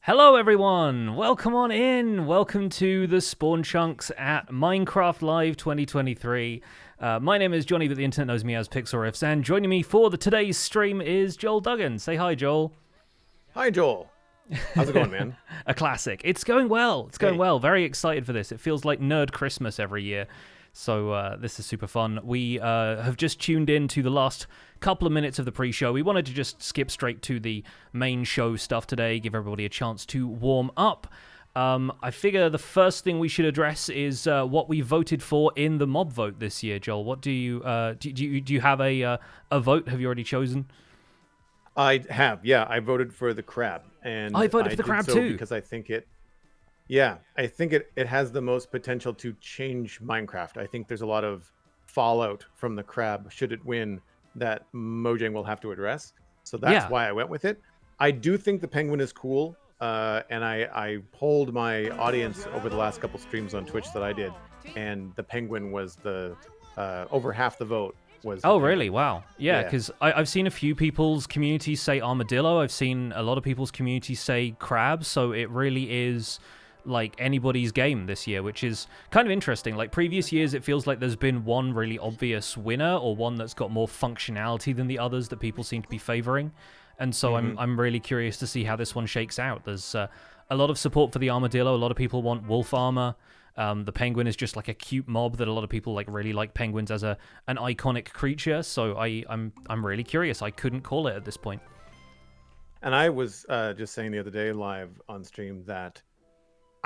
Hello everyone, welcome on in. Welcome to the Spawn Chunks at Minecraft Live 2023. My name is Johnny, but the internet knows me as Pixlriffs, and joining me for today's stream is Joel Duggan. Say hi, Joel. Hi, Joel. How's it going, man? A classic. It's going well. It's going well. Very excited for this. It feels like Nerd Christmas every year. So this is super fun. We have just tuned in to the last couple of minutes of the pre-show. We wanted to just skip straight to the main show stuff today, give everybody a chance to warm up. I figure the first thing we should address is what we voted for in the mob vote this year. Joel, what do you do you have a vote? Have you already chosen? I have. Yeah, I voted for the crab, and I voted for the crab too because I think it. Yeah, I think it has the most potential to change Minecraft. I think there's a lot of fallout from the crab should it win that Mojang will have to address. So that's why I went with it. I do think the penguin is cool, and I polled my audience over the last couple streams on Twitch that I did, and the penguin was the over half the vote. Oh, really? Wow. Yeah, because I've seen a few people's communities say armadillo. I've seen a lot of people's communities say crab. So it really is like anybody's game this year, which is kind of interesting. Like previous years, it feels like there's been one really obvious winner or one that's got more functionality than the others that people seem to be favoring. And so I'm really curious to see how this one shakes out. There's a lot of support for the armadillo. A lot of people want wolf armor. The penguin is just like a cute mob that a lot of people like really like penguins as an iconic creature. So I'm really curious. I couldn't call it at this point. And I was just saying the other day live on stream that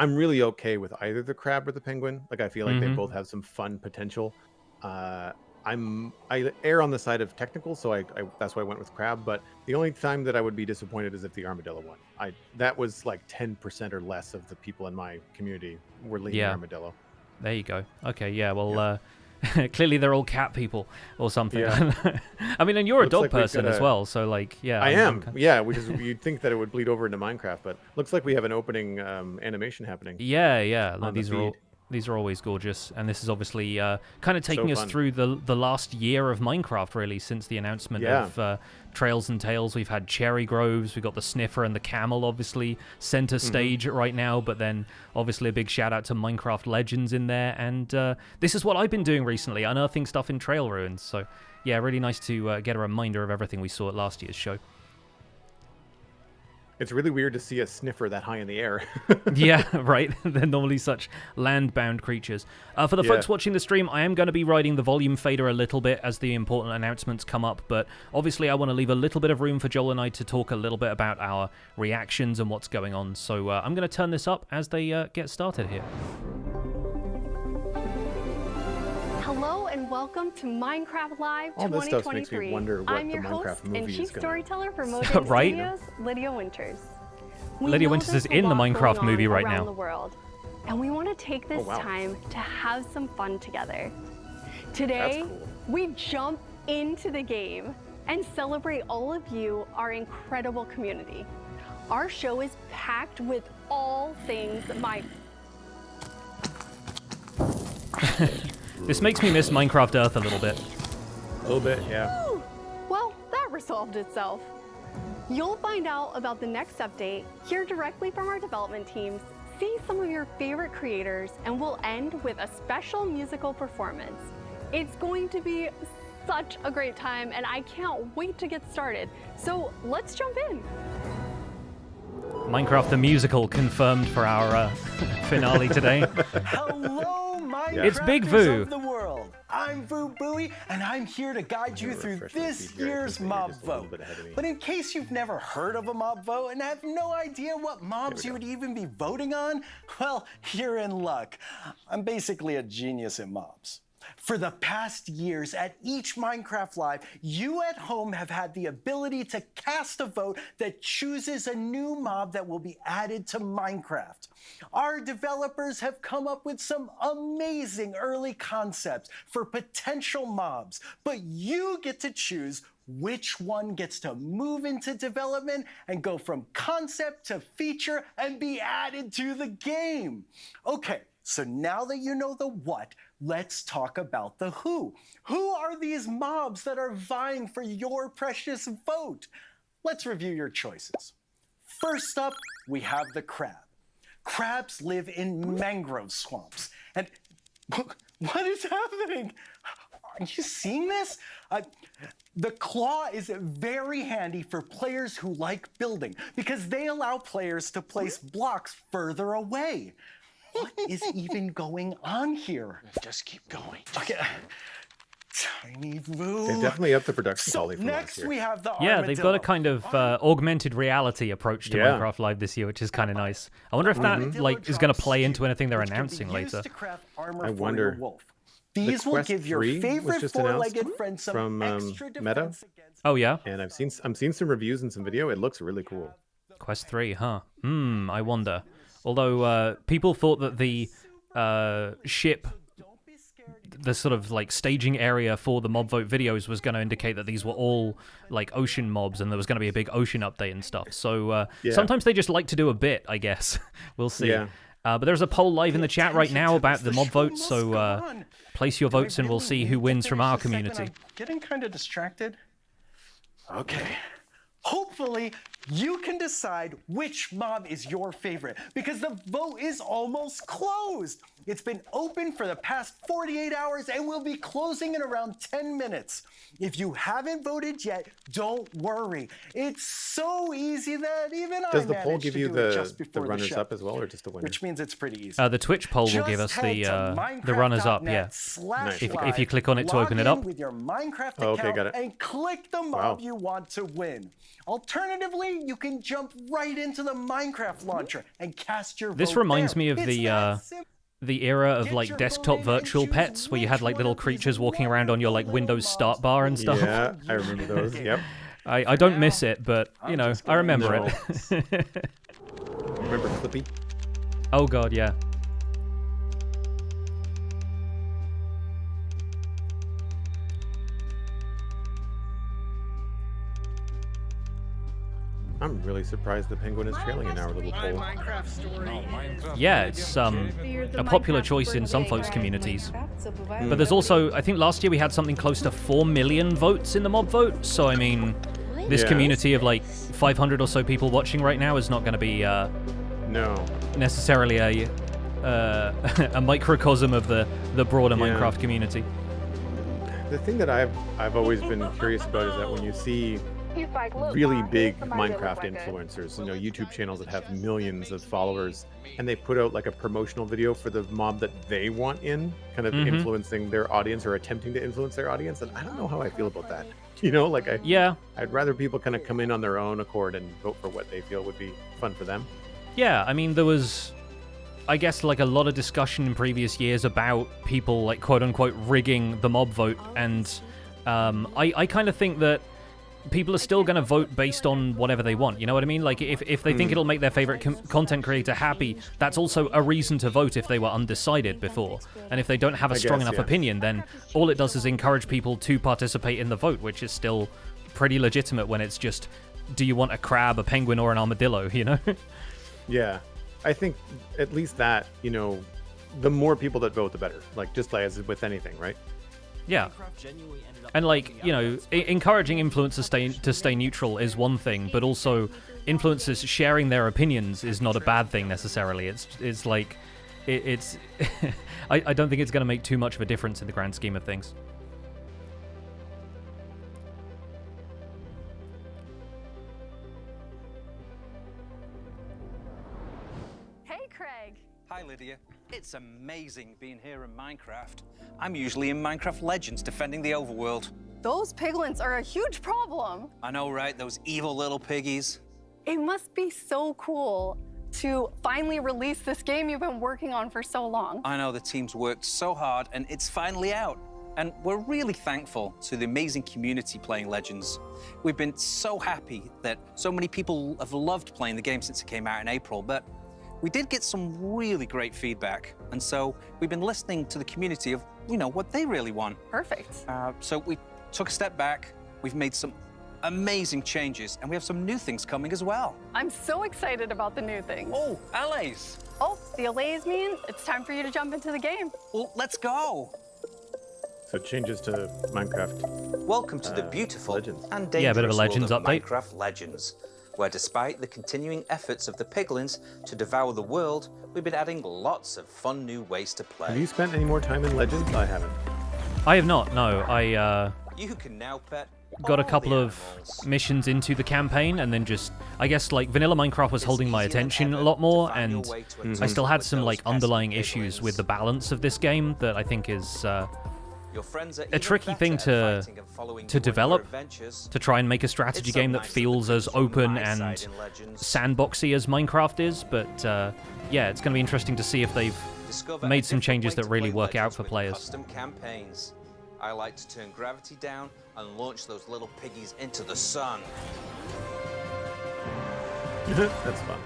I'm really okay with either the crab or the penguin. Like I feel like they both have some fun potential. I err on the side of technical, so I that's why I went with crab. But the only time that I would be disappointed is if the armadillo won. That was like 10% or less of the people in my community were leaning armadillo. There you go. Okay, yeah. Well, clearly they're all cat people or something. Yeah. I mean, and you're a dog person as well, so like, yeah. I am. Yeah, which is you'd think that it would bleed over into Minecraft, but looks like we have an opening animation happening. Yeah. Like, these are always gorgeous, and this is obviously kind of taking us through the last year of Minecraft, really, since the announcement of Trails and Tales. We've had Cherry Groves, we've got the Sniffer and the Camel, obviously, center stage right now, but then obviously a big shout out to Minecraft Legends in there, and this is what I've been doing recently, unearthing stuff in Trail Ruins, so yeah, really nice to get a reminder of everything we saw at last year's show. It's really weird to see a Sniffer that high in the air. Yeah, right. They're normally such land-bound creatures. For the folks watching the stream, I am going to be riding the volume fader a little bit as the important announcements come up, but obviously I want to leave a little bit of room for Joel and I to talk a little bit about our reactions and what's going on. So I'm going to turn this up as they get started here. Hello and welcome to Minecraft Live 2023. All this stuff makes me wonder what I'm your the Minecraft host movie and is chief gonna... storyteller for Mojang Right? Studios, Lydia Winters. Lydia Winters is in the Minecraft movie right now. The world, and we want to take this time to have some fun together. Today, we jump into the game and celebrate all of you, our incredible community. Our show is packed with all things This makes me miss Minecraft Earth a little bit. A little bit, yeah. Woo! Well, that resolved itself. You'll find out about the next update, hear directly from our development teams, see some of your favorite creators, and we'll end with a special musical performance. It's going to be such a great time, and I can't wait to get started. So let's jump in. Minecraft the Musical confirmed for our finale today. Hello, Minecrafters It's Big Voo. of the world. I'm Voo Booey, and I'm here to guide you through this year's mob vote. But in case you've never heard of a mob vote and have no idea what mobs you would even be voting on, well, you're in luck. I'm basically a genius at mobs. For the past years, at each Minecraft Live, you at home have had the ability to cast a vote that chooses a new mob that will be added to Minecraft. Our developers have come up with some amazing early concepts for potential mobs, but you get to choose which one gets to move into development and go from concept to feature and be added to the game. Okay, so now that you know the what, let's talk about the who. Who are these mobs that are vying for your precious vote? Let's review your choices. First up, we have the crab. Crabs live in mangrove swamps. And what is happening? Are you seeing this? The claw is very handy for players who like building because they allow players to place blocks further away. What is even going on here? Just keep going. Okay. Tiny Boo. They've definitely upped the production So quality from last next year. we have the Yeah, Armadillo. they've got a kind of augmented reality approach to Minecraft Live this year, which is kind of nice. I wonder if that like is going to play into anything they're announcing later. I wonder. These will give your favorite just four-legged friend some from extra Meta. defense against... Oh yeah, And I'm seeing some reviews and some video. It looks really cool. Quest 3, huh? I wonder. Although people thought that the ship, the sort of like staging area for the mob vote videos was going to indicate that these were all like ocean mobs and there was going to be a big ocean update and stuff. So sometimes they just like to do a bit, I guess. We'll see. Yeah. But there's a poll live in the chat right now about the mob votes, so place your votes and we'll see who wins from our community. I'm getting kind of distracted. Okay. Hopefully, you can decide which mob is your favorite because the vote is almost closed. It's been open for the past 48 hours and will be closing in around 10 minutes. If you haven't voted yet, don't worry. It's so easy that even Does I the poll managed give to you do it just the before the runners show, up as well, or just the winner? which means it's pretty easy. The Twitch poll will give us the runners up, yeah. If you click on it to open it up. With your Minecraft Oh, okay, account got it. and click the mob you want to win. Alternatively, you can jump right into the Minecraft launcher and cast your vote. This reminds there. me of It's the that simple. the era of Get like your desktop vote in virtual and choose pets where you had like which little one of these creatures walking around on your like Windows start bar and stuff. Yeah, I remember those. Yep. I don't miss it, but you know, I remember No. it. Remember Clippy? Oh god, yeah. I'm really surprised the penguin is trailing in our little poll. Yeah, it's a popular choice in some folks' communities. But there's also, I think last year we had something close to 4 million votes in the mob vote. So I mean, this Yeah. community of like 500 or so people watching right now is not going to be No. necessarily a microcosm of the broader Yeah. Minecraft community. The thing that I've always been curious about is that when you see really big Minecraft influencers, you know, YouTube channels that have millions of followers, and they put out like a promotional video for the mob that they want in, kind of influencing their audience or attempting to influence their audience, and I don't know how I feel about that. You know, like I'd rather people kind of come in on their own accord and vote for what they feel would be fun for them. Yeah, I mean, there was, I guess, like a lot of discussion in previous years about people, like, quote-unquote, rigging the mob vote, and I kind of think that people are still going to vote based on whatever they want, you know what I mean? Like, if they think it'll make their favorite content creator happy, that's also a reason to vote if they were undecided before. And if they don't have a strong enough opinion, then all it does is encourage people to participate in the vote, which is still pretty legitimate when it's just, do you want a crab, a penguin, or an armadillo, you know? Yeah, I think at least that, you know, the more people that vote, the better. Like, just like as with anything, right? Yeah. And, like, you know, encouraging influencers to stay neutral is one thing, but also influencers sharing their opinions is not a bad thing necessarily. It's like, it's I don't think it's going to make too much of a difference in the grand scheme of things. Hey, Craig. Hi, Lydia. It's amazing being here in Minecraft. I'm usually in Minecraft Legends defending the overworld. Those piglins are a huge problem. I know, right? Those evil little piggies. It must be so cool to finally release this game you've been working on for so long. I know the team's worked so hard and it's finally out. And we're really thankful to the amazing community playing Legends. We've been so happy that so many people have loved playing the game since it came out in April, but we did get some really great feedback. And so we've been listening to the community of, you know, what they really want. Perfect. So we took a step back. We've made some amazing changes, and we have some new things coming as well. I'm so excited about the new things. Oh, allays. Oh, the allays mean it's time for you to jump into the game. Well, let's go. So changes to Minecraft. Welcome to the beautiful Legends. and dangerous Yeah, a bit of a Legends world of update. Minecraft Legends. where despite the continuing efforts of the piglins to devour the world, we've been adding lots of fun new ways to play. Have you spent any more time in Legends? I haven't. I have not, no. I You can now pet got a all couple the of animals. missions into the campaign, and then just, I guess, like, vanilla Minecraft was It's holding my easier than attention a ever lot to more, find your and way to a I tunnel still had with some, those like, pesky underlying piglins. issues with the balance of this game that I think is Your friends are a even tricky better thing at to fighting and following to you on your develop, adventures. to try and make a strategy It's so game that nice feels the as pigs are on open my and side in Legends. sandboxy as Minecraft is, but yeah, it's going to be interesting to see if they've Discover made a some different changes way that to really play work out Legends for with players. Custom campaigns. I like to turn gravity down and launch those little piggies into the sun. That's fun.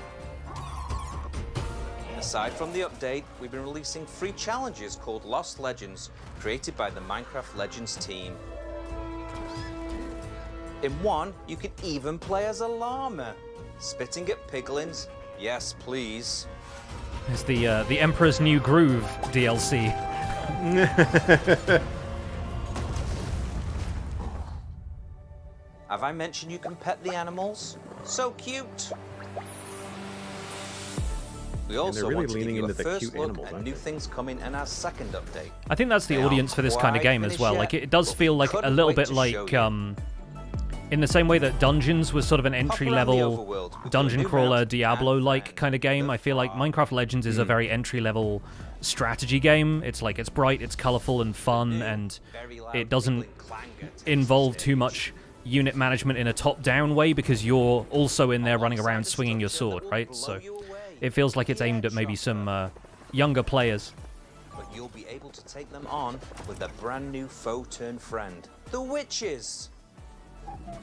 Aside from the update, we've been releasing free challenges called Lost Legends, created by the Minecraft Legends team. In one, you can even play as a llama. Spitting at piglins? Yes, please. It's the Emperor's New Groove DLC. Have I mentioned you can pet the animals? So cute! We also really want to give leaning you a into the first cute look animals, at aren't new they? things coming in our second update. I think that's the They audience aren't for this kind of quite game as finished well. yet, Like, it does but feel we like a couldn't little wait bit to like, show you. in the same way that Dungeons was sort of an around the entry-level overworld with dungeon your new crawler, mount and Diablo-like friend, kind of game. the I feel like frog. Minecraft Legends is a very entry-level strategy game. It's like, it's bright, it's colorful and fun, and Very loud it doesn't piglin clanger takes involve the too stage. much unit management in a top-down way, because you're also in there running Alongside around a swinging your structure that sword, will right? blow So you away. it feels like it's aimed at maybe some younger players. But you'll be able to take them on with a brand new foe-turned friend, the witches.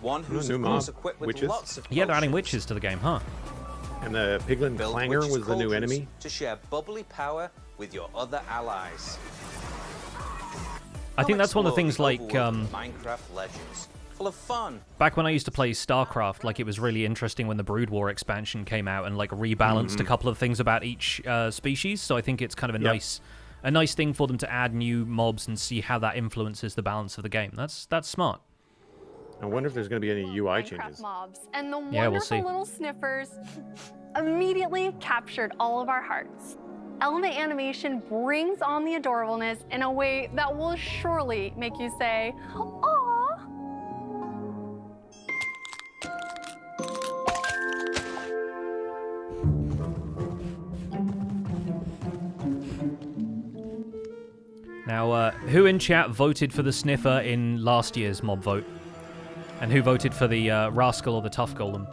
One who's new of course mob. equipped with Witches? lots of Yeah, they're adding potions. witches to the game, huh? And the Piglin Build Clanger witches' was the new cauldrons enemy. to share bubbly power with your other allies. I think that's one of the things, like, Minecraft Legends, full of fun. back when I used to play StarCraft, like, it was really interesting when the Brood War expansion came out and, like, rebalanced a couple of things about each species. So I think it's kind of a nice thing for them to add new mobs and see how that influences the balance of the game. That's smart. I wonder if there's going to be any UI Minecraft changes. mobs and the Yeah, we'll wonderful see. little sniffers immediately captured all of our hearts. Element animation brings on the adorableness in a way that will surely make you say, "Aw." Now, who in chat voted for the Sniffer in last year's mob vote? And who voted for the Rascal or the Tough Golem?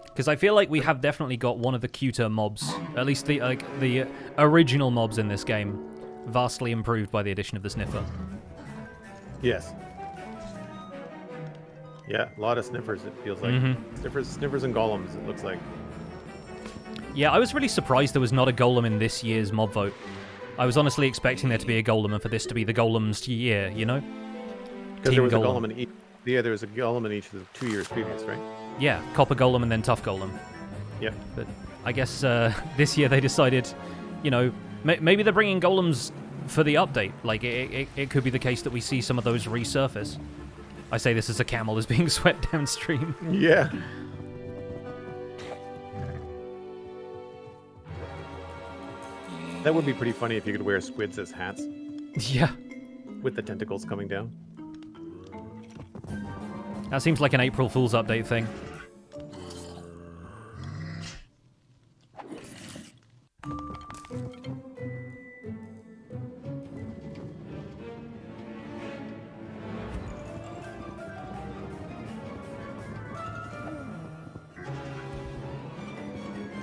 Because I feel like we have definitely got one of the cuter mobs, at least the original mobs in this game, vastly improved by the addition of the Sniffer. Yes. Yeah, a lot of sniffers, it feels like. Sniffers and golems, it looks like. Yeah, I was really surprised there was not a golem in this year's mob vote. I was honestly expecting there to be a golem and for this to be the golem's year, you know? Because Team there was Golem. a golem in each. Yeah, there was a golem in each of the 2 years previous, right? Yeah, Copper Golem and then Tough Golem. Yep. But I guess this year they decided, you know, maybe they're bringing golems for the update. Like, it could be the case that we see some of those resurface. I say this as a camel is being swept downstream. Yeah. That would be pretty funny if you could wear squids as hats Yeah. with the tentacles coming down. That seems like an April Fool's update thing.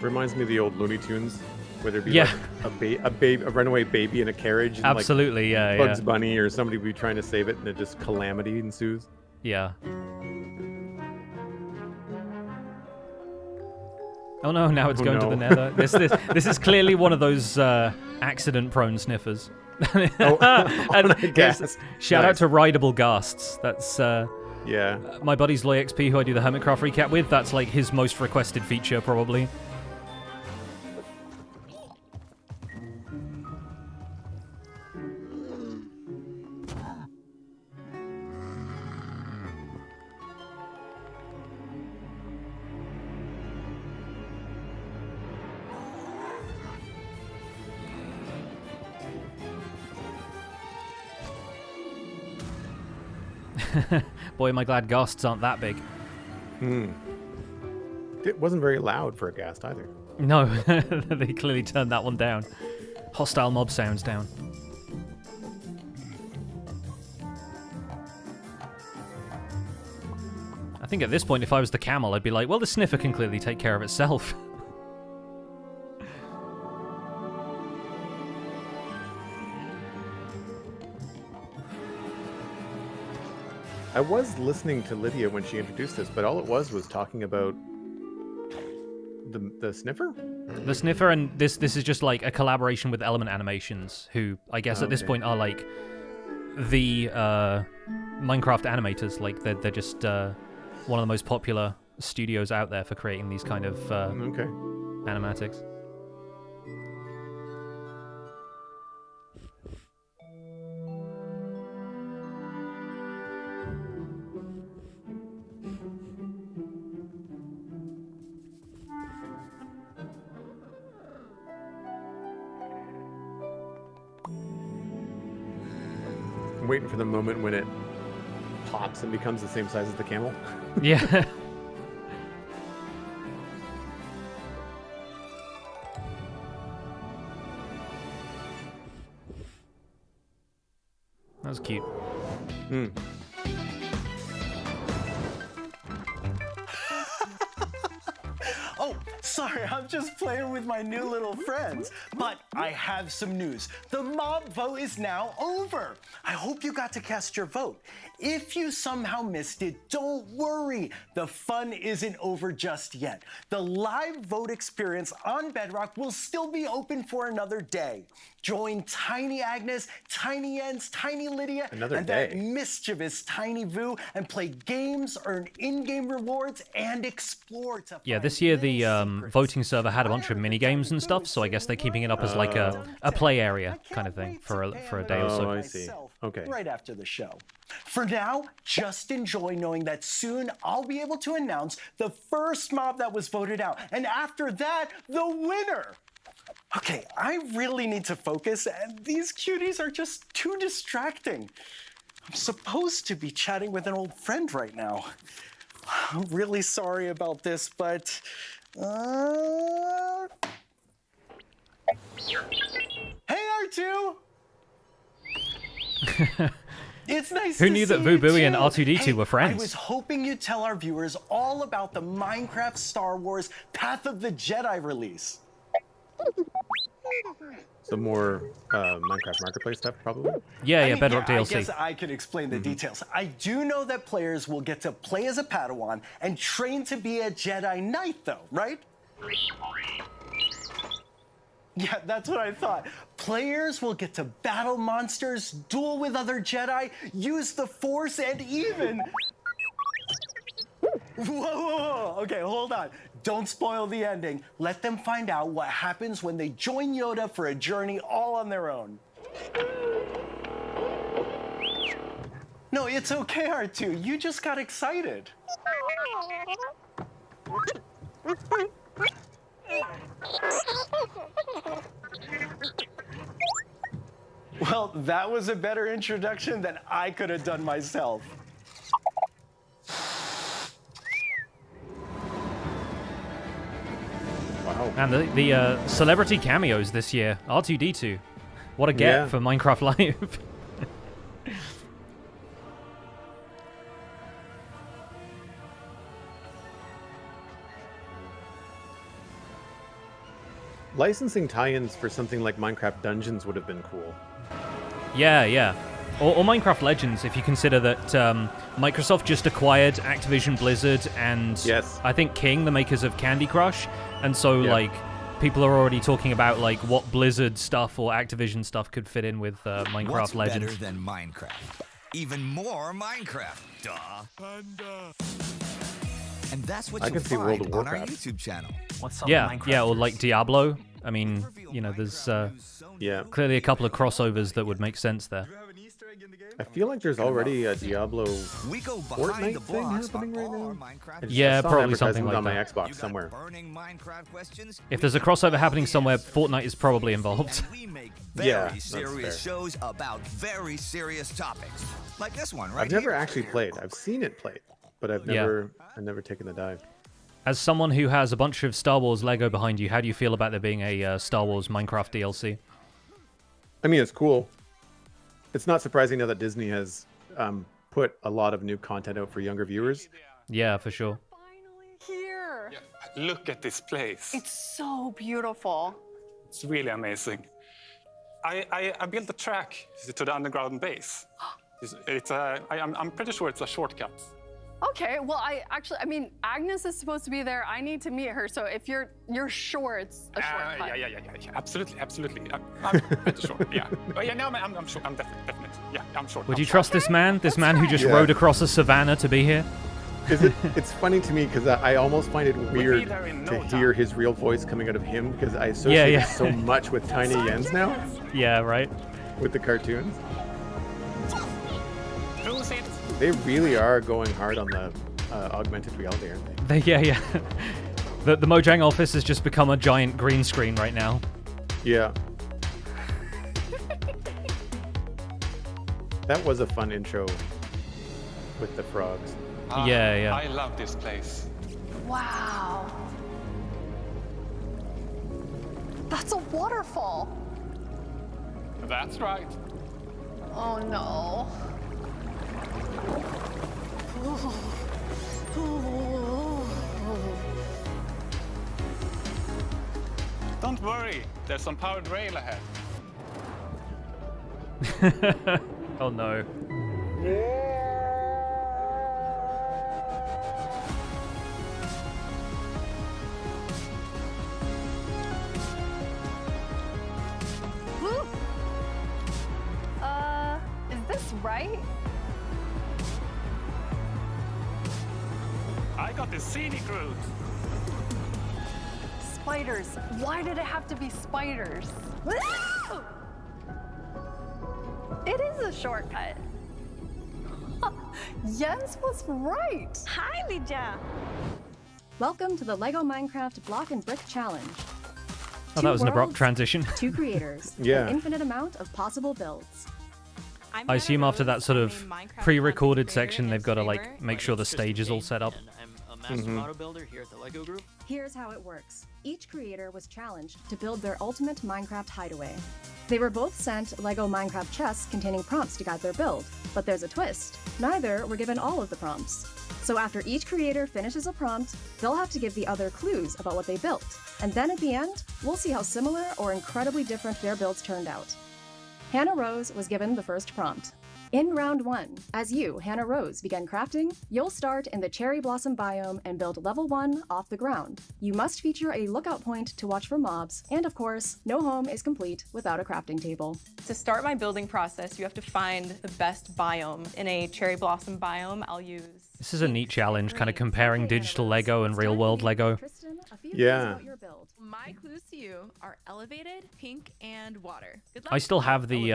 Reminds me of the old Looney Tunes, where there'd be Yeah. like a runaway baby in a carriage. And Absolutely, yeah, like Bugs yeah. Bunny or somebody would be trying to save it, and it just calamity ensues. Yeah. Oh no, now it's Oh, going to no. the nether. This is clearly one of those accident-prone sniffers. And a yes, ghast. shout out Nice. to Rideable Ghasts. That's Yeah. my buddy's LoyXP, who I do the Hermitcraft recap with. That's like his most requested feature, probably. Boy, am I glad ghasts aren't that big. It wasn't very loud for a ghast either. No, they clearly turned that one down. Hostile mob sounds down. I think at this point, if I was the camel, I'd be like, well, the sniffer can clearly take care of itself. I was listening to Lydia when she introduced this, but all it was talking about the sniffer? The sniffer, and this is just like a collaboration with Element Animations, who I guess at this point are like the Minecraft animators. Like they're just one of the most popular studios out there for creating these kind of animatics. I'm waiting for the moment when it pops and becomes the same size as the camel. Yeah. That was cute. Oh, sorry, I'm just playing with my new little friends. But I have some news. The mob vote is now over. I hope you got to cast your vote. If you somehow missed it, don't worry. The fun isn't over just yet. The live vote experience on Bedrock will still be open for another day. Join Tiny Agnes, Tiny Jens, Tiny Lydia, that mischievous Tiny Vu and play games, earn in-game rewards, and explore to Yeah, this year the voting server had a bunch of mini games and stuff, so I guess they're keeping it up as like a play area kind of thing for a day or so. Oh, I see. Okay. Right after the show. For now, just enjoy knowing that soon I'll be able to announce the first mob that was voted out, and after that, the winner. Okay, I really need to focus, and these cuties are just too distracting. I'm supposed to be chatting with an old friend right now. I'm really sorry about this, but... Hey, R2! It's nice Who to knew see that you Vubuy and too. R2D2 were friends? I was hoping you'd tell our viewers all about the Minecraft Star Wars Path of the Jedi release. Some more Minecraft Marketplace stuff, probably? Yeah, Bedrock DLC. I guess I could explain the details. I do know that players will get to play as a Padawan and train to be a Jedi Knight, though, right? Yeah, that's what I thought. Players will get to battle monsters, duel with other Jedi, use the Force, and even... Whoa. Okay, hold on. Don't spoil the ending. Let them find out what happens when they join Yoda for a journey all on their own. No, it's okay, R2. You just got excited. Well, that was a better introduction than I could have done myself. Wow. And the celebrity cameos this year. R2D2. What a get for Minecraft Live. Licensing tie-ins for something like Minecraft Dungeons would have been cool. Yeah. Or Minecraft Legends, if you consider that Microsoft just acquired Activision Blizzard and I think King, the makers of Candy Crush, and so like people are already talking about like what Blizzard stuff or Activision stuff could fit in with Minecraft What's Legends. better than Minecraft? Even more Minecraft, duh. And that's what you'll find on our YouTube channel. Yeah, or like Diablo. I mean, you know, there's clearly a couple of crossovers that would make sense there. I feel like there's already a Diablo We go behind the Fortnite thing blocks happening on right all our now. Minecraft. Yeah, I saw an probably something advertisement like on my that. Xbox You got somewhere. burning Minecraft questions? If there's a crossover happening somewhere, Fortnite is probably involved. And we make Yeah, very that's serious fair. shows about very serious topics. Like this one, right I've never here. actually played. I've seen it played, but I've never taken the dive. As someone who has a bunch of Star Wars Lego behind you, how do you feel about there being a Star Wars Minecraft DLC? I mean, it's cool. It's not surprising now that Disney has put a lot of new content out for younger viewers. Yeah, for sure. Finally here. Look at this place. It's so beautiful. It's really amazing. I built a track to the underground base. I'm pretty sure it's a shortcut. Okay, well, I mean, Agnes is supposed to be there. I need to meet her. So if you're sure it's a shortcut. Yeah. Absolutely. I'm pretty sure. Yeah. Oh, yeah. No, I'm sure. I'm definitely. Yeah, I'm sure. Would I'm you sure. trust this man? This man who just Yeah. rode across a savannah to be here? It's funny to me because I almost find it weird there in no to time. hear his real voice coming out of him because I associate yeah. it so much with Tiny Jens now, Yeah, right. with the cartoons. Who's it? They really are going hard on the augmented reality, aren't they? Yeah. The Mojang office has just become a giant green screen right now. Yeah. That was a fun intro with the frogs. Yeah. I love this place. Wow. That's a waterfall. That's right. Oh no. Don't worry. There's some powered rail ahead. Oh no. Woo. Is this right? I got the scenic route. Spiders. Why did it have to be spiders? It is a shortcut. Jens was right. Hi, Lija. Welcome to the LEGO Minecraft Block and Brick Challenge. Oh, Two that was an abrupt worlds, transition. Two creators, Yeah. an infinite amount of possible builds. I assume after that sort of pre-recorded section, they've got to like make sure the stage is all set up. I'm a master model builder here at the LEGO Group. Here's how it works. Each creator was challenged to build their ultimate Minecraft hideaway. They were both sent LEGO Minecraft chests containing prompts to guide their build, but there's a twist. Neither were given all of the prompts. So after each creator finishes a prompt, they'll have to give the other clues about what they built. And then at the end, we'll see how similar or incredibly different their builds turned out. Hannah Rose was given the first prompt. In round 1, as you, Hannah Rose, begin crafting, you'll start in the cherry blossom biome and build level 1 off the ground. You must feature a lookout point to watch for mobs, and of course, no home is complete without a crafting table. To start my building process, you have to find the best biome. In a cherry blossom biome, I'll use... This is a neat challenge, kind of comparing digital Lego and real-world Lego. Tristan, a few Yeah. clues about your build. My clues to you are elevated, pink, and water. Good luck. I still have the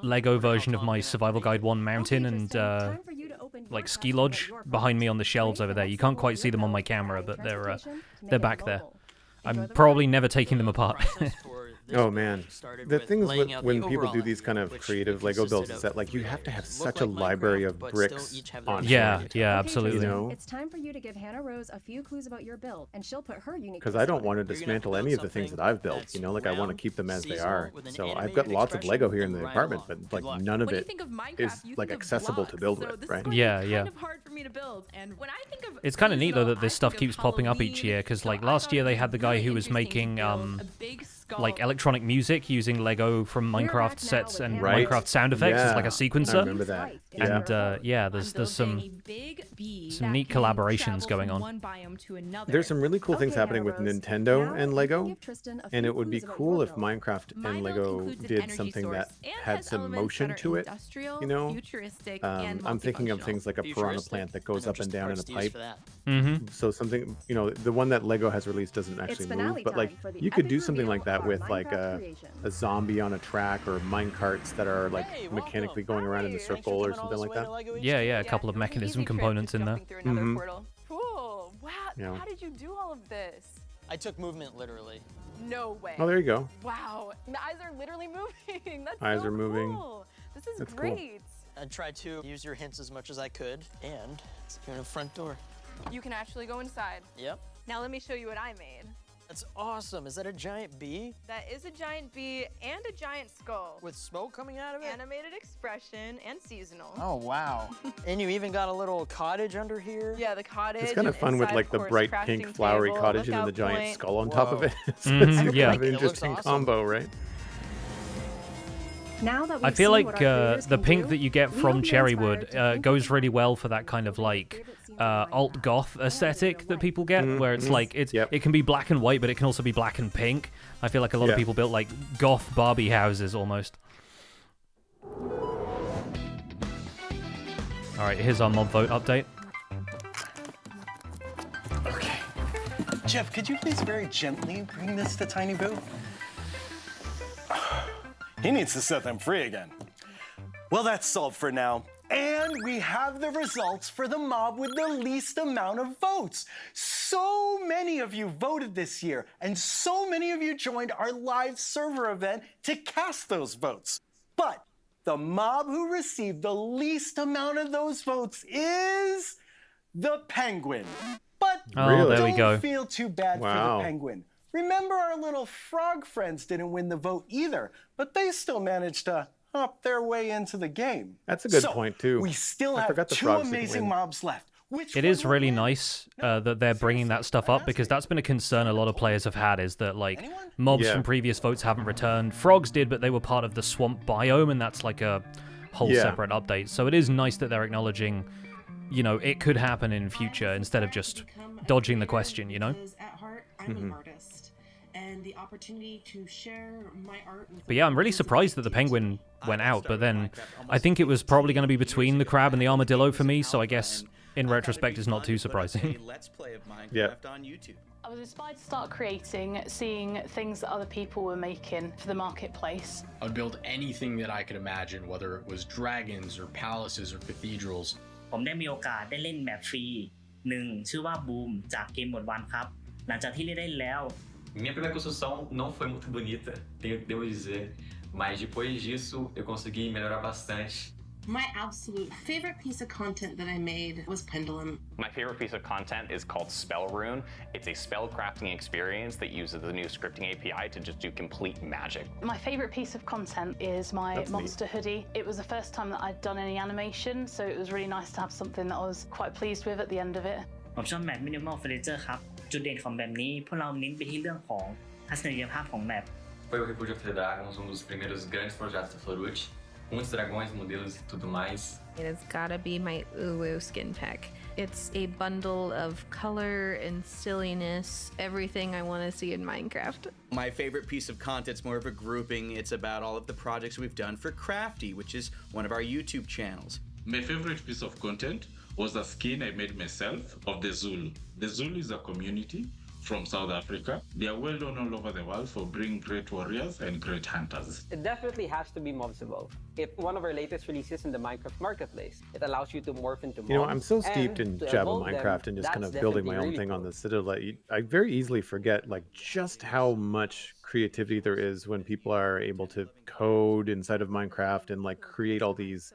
Lego version of my talking Survival Guide 1 mountain Okay, and Tristan, time for you to open your like ski crafting lodge at your behind me property. on the shelves over there. You can't quite see them on my camera, but they're Transportation to they're make it back there. mobile. Enjoy I'm the probably ride. never taking them apart. Process for this Oh build man, started the with thing is laying out the when people overall do these kind of which creative Lego builds consisted is of that like you three have to have layers. Look such a like library Minecraft, of but still bricks each have their on own Yeah, story. yeah, Okay, absolutely. You Tristan, know? it's time for you to give Hannah Rose a few clues about your build, and she'll put her unique Because twist I don't on it. want to You're gonna have dismantle to any build of the things that something I've built. that's You know, like I want to round, keep them as they seasonal, are. with an So I've animated got lots of expression Lego here in and the ride apartment, along. but like Good luck. none of When you it think of Minecraft, is you like think of accessible to blocks, build so with, this right? is going Yeah, to be yeah. kind of hard for me to build. And when I think of It's kind of neat though seasonal, that this I stuff think of keeps popping up each Halloween. year because like So I last thought year it they would had the be guy really who was interesting to making build a big skull. like electronic music using Lego from We're Minecraft back now sets with and Hannah Right. Minecraft sound effects as like a Yeah. I sequencer. remember that. Yeah. And yeah, I'm there's building some a big, some neat collaborations going on. There's some really cool things happening with Nintendo and Lego, and it would be cool if Minecraft and Lego did something that had some motion to it. You know, I'm thinking of things like a piranha plant that goes up and down in a pipe. So something, you know, the one that Lego has released doesn't actually move, but like you could do something like that with like a zombie on a track or mine carts that are like mechanically going around in a circle or something like that. Yeah, a couple of mechanism components in there. Cool. Wow. Yeah. How did you do all of this? I took movement literally. No way. Oh, there you go. Wow. My eyes are literally moving. That's Eyes so are moving. Cool. This is That's great. Cool. I tried to use your hints as much as I could, and it's here in the front door. You can actually go inside. Yep. Now let me show you what I made. That's awesome. Is that a giant bee? That is a giant bee and a giant skull. With smoke coming out of it? Animated expression and seasonal. Oh, wow. And you even got a little cottage under here? Yeah, the cottage. It's kind of fun with like the bright pink flowery cottage and then the giant skull on top of it. So Mhm, it's yeah. kind of an interesting combo, right? Now that I we've feel seen like what our creators the can pink do, that you get we from hope you're Cherrywood inspired to think goes of really well for that kind of like alt goth aesthetic that people get, where it's like it can be black and white, but it can also be black and pink. I feel like a lot of people built like goth Barbie houses almost. All right, here's our mob vote update. Okay. Jeff, could you please very gently bring this to Tiny Boo? He needs to set them free again. Well, that's solved for now. And we have the results for the mob with the least amount of votes. So many of you voted this year, and so many of you joined our live server event to cast those votes. But the mob who received the least amount of those votes is the penguin. But there we go. don't feel too bad for the penguin. Remember, our little frog friends didn't win the vote either, but they still managed to hop their way into the game. That's a good point too. We still I have forgot the two frogs didn't amazing win. mobs left. It is really nice that they're bringing that stuff up, because that's been a concern a lot of players have had, is that like mobs from previous votes haven't returned. Frogs did, but they were part of the swamp biome, and that's like a whole separate update. So it is nice that they're acknowledging, you know, it could happen in future instead of just dodging the question, you know? At heart, I'm an artist, and the opportunity to share my art with But yeah, I'm really surprised that the penguin went out, but then I think it was probably going to be between the crab and the armadillo for me, so I guess in retrospect it's not too surprising. Yeah. I was inspired to start creating, seeing things that other people were making for the marketplace. I would build anything that I could imagine, whether it was dragons or palaces or cathedrals. ผมได้มีโอกาสได้เล่นแมปฟรีหนึ่งชื่อว่าบูมจากเกมหมดวันครับหลังจากที่เล่นแล้ว Minha primeira construção não foi muito bonita, devo dizer, mas depois disso eu consegui melhorar bastante. My absolute favorite piece of content that I made was Pendulum. My favorite piece of content is called Spell Rune. It's a spell crafting experience that uses the new scripting API to just do complete magic. My favorite piece of content is my monster hoodie. It was the first time that I'd done any animation, so it was really nice to have something that I was quite pleased with at the end of it. ผมชอบแมป Minimal Furniture ครับจุดเด่นของแบบนี้พวกเราเน้นไปที่เรื่องของทัศนียภาพของแมป Foi o Refúgio of the Dragons, dos primeiros grandes projetos do Florut. Muitos dragões, modelos e tudo mais. It has gotta be my Uwu skin pack. It's a bundle of color and silliness, everything I want to see in Minecraft. My favorite piece of content's more of a grouping. It's about all of the projects we've done for Crafty, which is one of our YouTube channels. My favorite piece of content was a skin I made myself of the Zulu. The Zulu is a community from South Africa. They are well known all over the world for being great warriors and great hunters. It definitely has to be mobsable. It's one of our latest releases in the Minecraft marketplace. It allows you to morph into mobs. You know, I'm so steeped in Java Minecraft and just kind of building my own thing on the Citadel. I very easily forget like just how much creativity there is when people are able to code inside of Minecraft and like create all these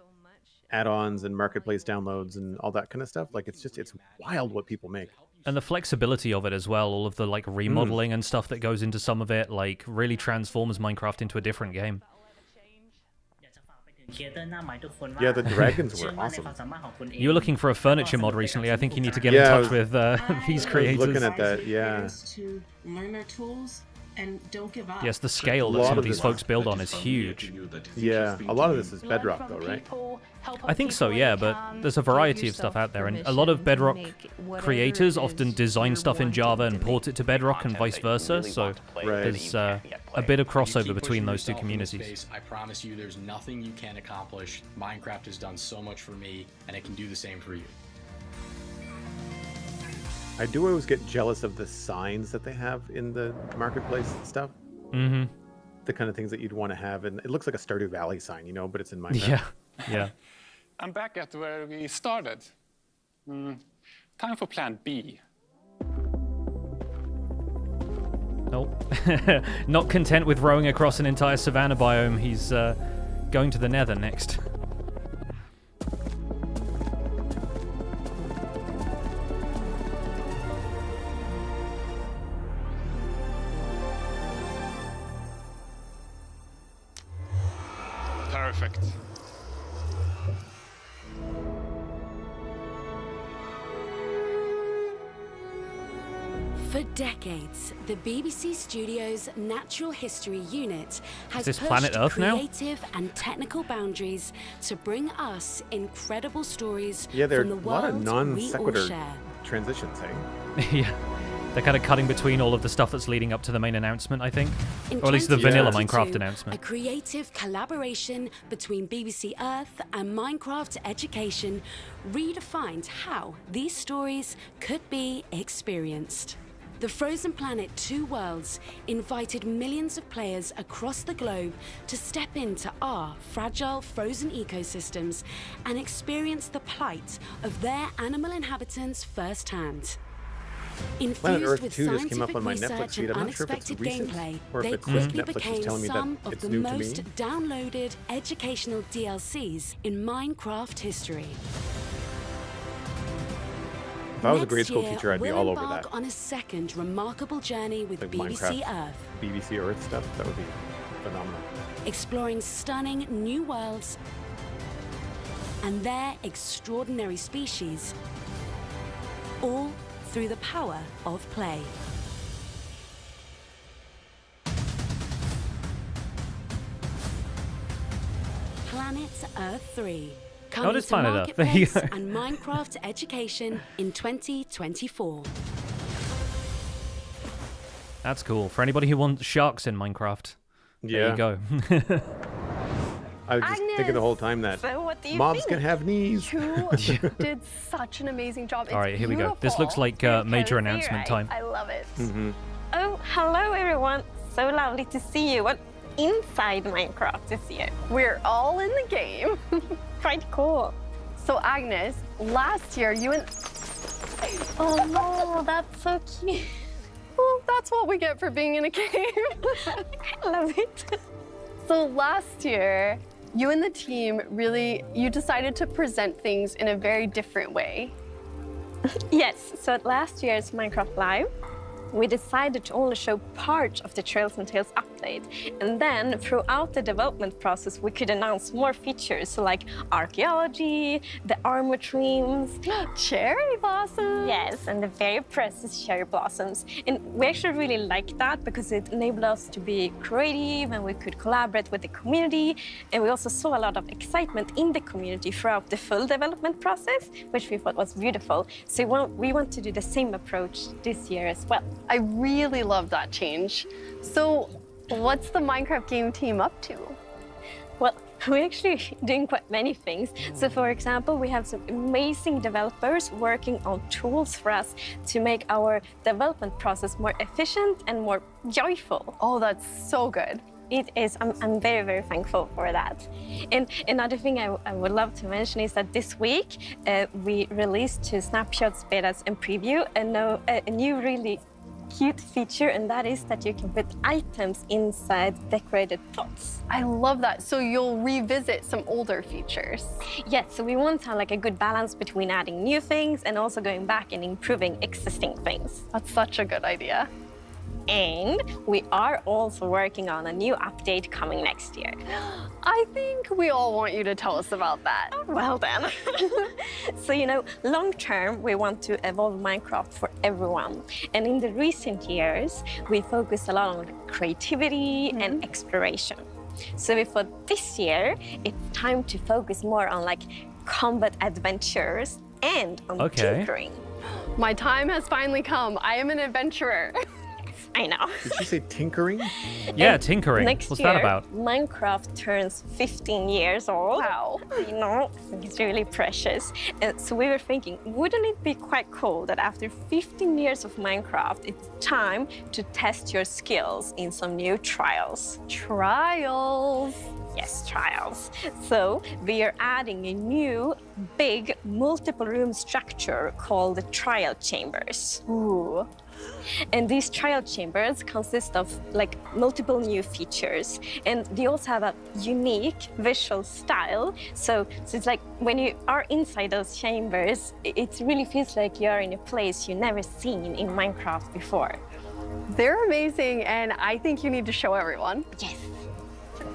add-ons and marketplace downloads and all that kind of stuff. Like it's wild what people make. And the flexibility of it as well, all of the like remodeling and stuff that goes into some of it, like really transforms Minecraft into a different game. Yeah, the dragons were awesome. You were looking for a furniture mod recently. I think you need to get in touch with these creators. I was looking at that, yeah. To learn their tools and don't give up. Yes, the scale that some of these folks build on is huge. Yeah, a lot of this is Bedrock though, right? I think so, yeah, but there's a variety of stuff out there, and a lot of Bedrock creators often design stuff in Java and port it to Bedrock and vice versa, so there's a bit of crossover between those two communities. I promise you there's nothing you can't accomplish. Minecraft has done so much for me, and it can do the same for you. I do always get jealous of the signs that they have in the marketplace and stuff. Mm-hmm. The kind of things that you'd want to have, and it looks like a Stardew Valley sign, you know, but it's in Minecraft. Yeah, yeah. I'm back at where we started. Time for plan B. Nope. Not content with rowing across an entire savanna biome, he's going to the Nether next. Perfect. For decades, the BBC Studios Natural History Unit has this pushed planet Earth now? creative and technical boundaries to bring us incredible stories Yeah, there from are the a lot of world we all non-sequitur share. transitions, hey? Yeah. They're kind of cutting between all of the stuff that's leading up to the main announcement, I think. In Or at least the vanilla 2022, Minecraft announcement. A creative collaboration between BBC Earth and Minecraft Education redefined how these stories could be experienced. The Frozen Planet 2 Worlds invited millions of players across the globe to step into our fragile frozen ecosystems and experience the plight of their animal inhabitants firsthand. Planet Infused Earth with 2 just came up scientific on my Netflix research feed. and I'm not sure if it's unexpected recent gameplay, or if they it's quickly Netflix became is telling me some that of it's the new to most me. downloaded educational DLCs in Minecraft history. If I was a Next grade school year, teacher, I'd be we'll all over embark that. on a second remarkable journey with Like BBC Minecraft, Earth, BBC Earth stuff, that would be phenomenal. exploring stunning new worlds and their extraordinary species, all through the power of play. Planet Earth 3. Coming it is to Planet Earth. There you Marketplace go. and Minecraft Education in 2024. That's cool. For anybody who wants sharks in Minecraft. There you go. I was just thinking the whole time that So what do you mobs think? can have knees. You did such an amazing job. All right, here we go. This looks like major announcement time. I love it. Mm-hmm. Oh, hello everyone. So lovely to see you. What inside Minecraft this year? We're all in the game. Quite cool. So Agnes, last year you and... Oh no, that's so cute. Well, that's what we get for being in a game. I love it. So last year, you and the team you decided to present things in a very different way. Yes, so at last year's Minecraft Live, we decided to only show part of the Trails and Tales update. And then throughout the development process, we could announce more features like archaeology, the armor trims, cherry blossoms. Yes, and the very precious cherry blossoms. And we actually really liked that because it enabled us to be creative and we could collaborate with the community. And we also saw a lot of excitement in the community throughout the full development process, which we thought was beautiful. So we want to do the same approach this year as well. I really love that change. So what's the Minecraft game team up to? Well, we're actually doing quite many things. So for example, we have some amazing developers working on tools for us to make our development process more efficient and more joyful. Oh, that's so good. It is. I'm very, very thankful for that. And another thing I would love to mention is that this week we released 2 snapshots, betas, and preview a new really cute feature, and that is that you can put items inside decorated pots. I love that. So you'll revisit some older features. Yes, so we want to have like a good balance between adding new things and also going back and improving existing things. That's such a good idea. And we are also working on a new update coming next year. I think we all want you to tell us about that. Well then. So, long term, we want to evolve Minecraft for everyone. And in the recent years, we focused a lot on creativity and exploration. So for this year, it's time to focus more on combat adventures and on tinkering. My time has finally come. I am an adventurer. I know. Did she say tinkering? Yeah, tinkering. Next What's year, that about? Minecraft turns 15 years old. Wow. It's really precious. So we were thinking, wouldn't it be quite cool that after 15 years of Minecraft, it's time to test your skills in some new trials? Trials. Yes, trials. So we are adding a new, big, multiple room structure called the trial chambers. Ooh. And these trial chambers consist of multiple new features, and they also have a unique visual style. So it's like when you are inside those chambers, it really feels like you're in a place you've never seen in Minecraft before. They're amazing, and I think you need to show everyone. Yes.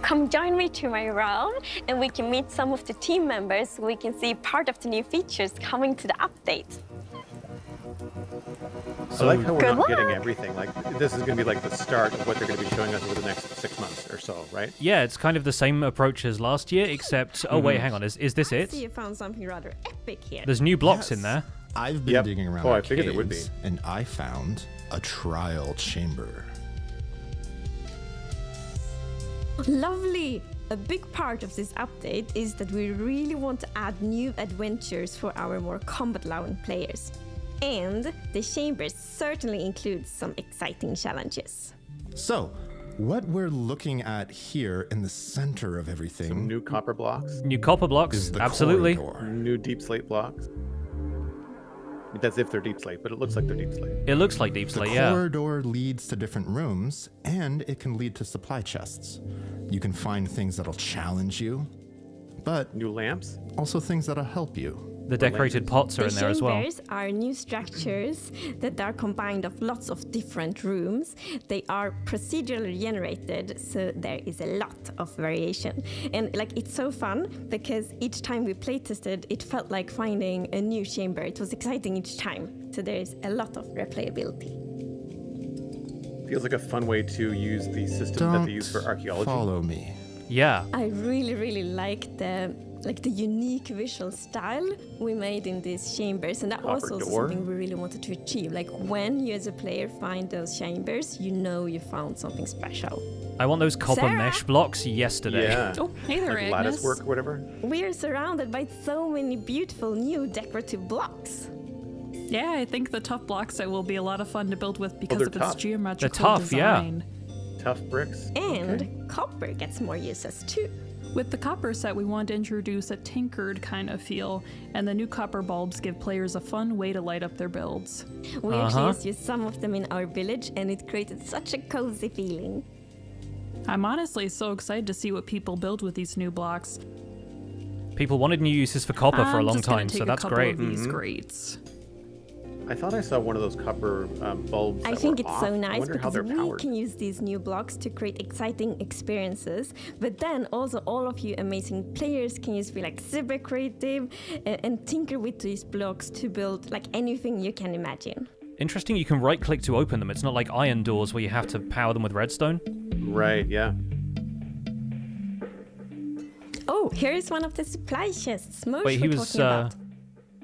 Come join me to my realm, and we can meet some of the team members so we can see part of the new features coming to the update. I like how we're not getting everything. This is going to be the start of what they're going to be showing us over the next 6 months or so, right? Yeah, it's kind of the same approach as last year, except... Oh, wait, hang on. Is this it? I see you found something rather epic here. There's new blocks in there. I've been digging around I figured it would be. and I found a trial chamber. Lovely! A big part of this update is that we really want to add new adventures for our more combat-loving players. And the chambers certainly include some exciting challenges. So, what we're looking at here in the center of everything... Some new copper blocks. New copper blocks, absolutely. Corridor. New deep slate blocks. That's if they're deep slate, but it looks like they're deep slate. It looks like deep slate, the yeah. The corridor leads to different rooms, and it can lead to supply chests. You can find things that'll challenge you, but... New lamps? Also things that'll help you. The decorated pots are in there as well. The chambers are new structures that are combined of lots of different rooms. They are procedurally generated, so there is a lot of variation. And it's so fun because each time we playtested, it felt like finding a new chamber. It was exciting each time. So there is a lot of replayability. Feels like a fun way to use the system that they use for archaeology. Follow me. Yeah. I really, really like the unique visual style we made in these chambers, and that was also something we really wanted to achieve. When you as a player find those chambers, you found something special. I want those copper Sarah? mesh blocks yesterday. Yeah. Oh, hey there, Agnes. Lattice work or whatever. We are surrounded by so many beautiful new decorative blocks. Yeah, I think the tough block set will be a lot of fun to build with because of its geometrical they're tough, design. Yeah. Tough bricks. And copper gets more uses too. With the copper set, we want to introduce a tinkered kind of feel, and the new copper bulbs give players a fun way to light up their builds. We actually used some of them in our village, and it created such a cozy feeling. I'm honestly so excited to see what people build with these new blocks. People wanted new uses for copper for a long just gonna time, take so a that's couple great. Of these grates. I thought I saw one of those copper bulbs. I think it's so nice because we can use these new blocks to create exciting experiences, but then also all of you amazing players can just be super creative and tinker with these blocks to build anything you can imagine. Interesting, you can right click to open them. It's not like iron doors where you have to power them with redstone. Right, yeah. Oh, here is one of the supply chests Mosh Wait, he was talking about.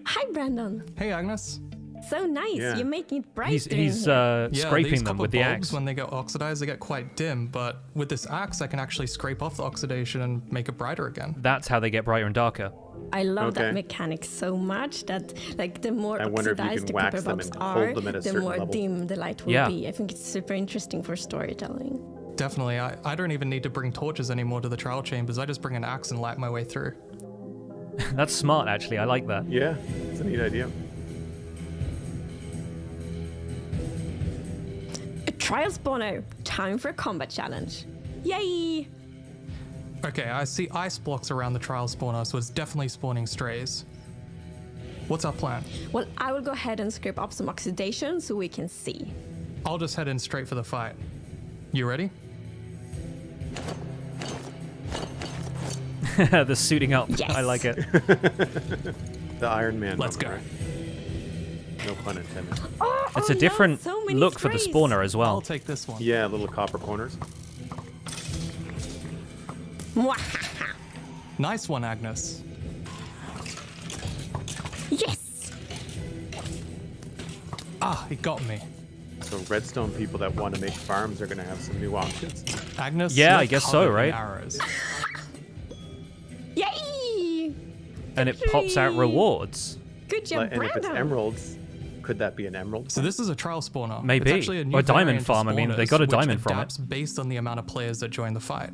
Hi, Brandon. Hey, Agnes. So nice, you're making it bright. He's scraping them with the axe. When they get oxidized, they get quite dim, but with this axe, I can actually scrape off the oxidation and make it brighter again. That's how they get brighter and darker. I love that mechanic so much that the more oxidized the copper bulbs are, the more dim the light will be. I think it's super interesting for storytelling. Definitely. I don't even need to bring torches anymore to the trial chambers. I just bring an axe and light my way through. That's smart, actually. I like that. Yeah, it's a neat idea. A trial spawner. Time for a combat challenge. Yay! Okay, I see ice blocks around the trial spawner, so it's definitely spawning strays. What's our plan? Well, I will go ahead and scrape up some oxidation so we can see. I'll just head in straight for the fight. You ready? The suiting up. Yes. I like it. The Iron Man. Let's go. Right? No pun intended. It's a different look for the spawner as well. I'll take this one. Yeah, little copper corners. Nice one, Agnes. Yes. Ah, he got me. So redstone people that want to make farms are going to have some new options. Agnes? Yeah, I guess so, right? Arrows. Yay! And it pops out rewards. Good job, And if it's Brandon. emeralds, could that be an emerald? So this is a trial spawner. Maybe. It's actually a new Or a diamond variant of farm. I mean, they got a spawners, diamond which from it. adapts based on the amount of players that join the fight.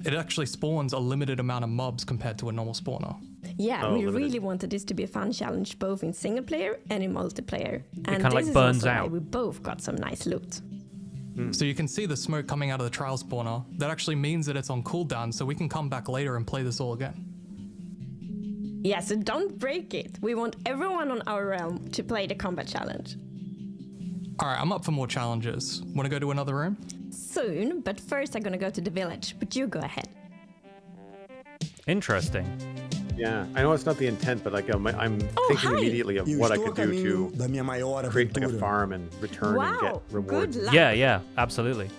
It actually spawns a limited amount of mobs compared to a normal spawner. Yeah, Oh, we limited. really wanted this to be a fun challenge both in single player and in multiplayer. And kinda this like is burns also why out. we both got some nice loot. So you can see the smoke coming out of the trial spawner. That actually means that it's on cooldown, so we can come back later and play this all again. Yeah, so don't break it. We want everyone on our realm to play the combat challenge. Alright, I'm up for more challenges. Wanna go to another room? Soon, but first I'm gonna go to the village, but you go ahead. Interesting. Yeah, I know it's not the intent, but like I'm thinking immediately of what I could do to create like a farm and return and get rewards. Yeah, absolutely.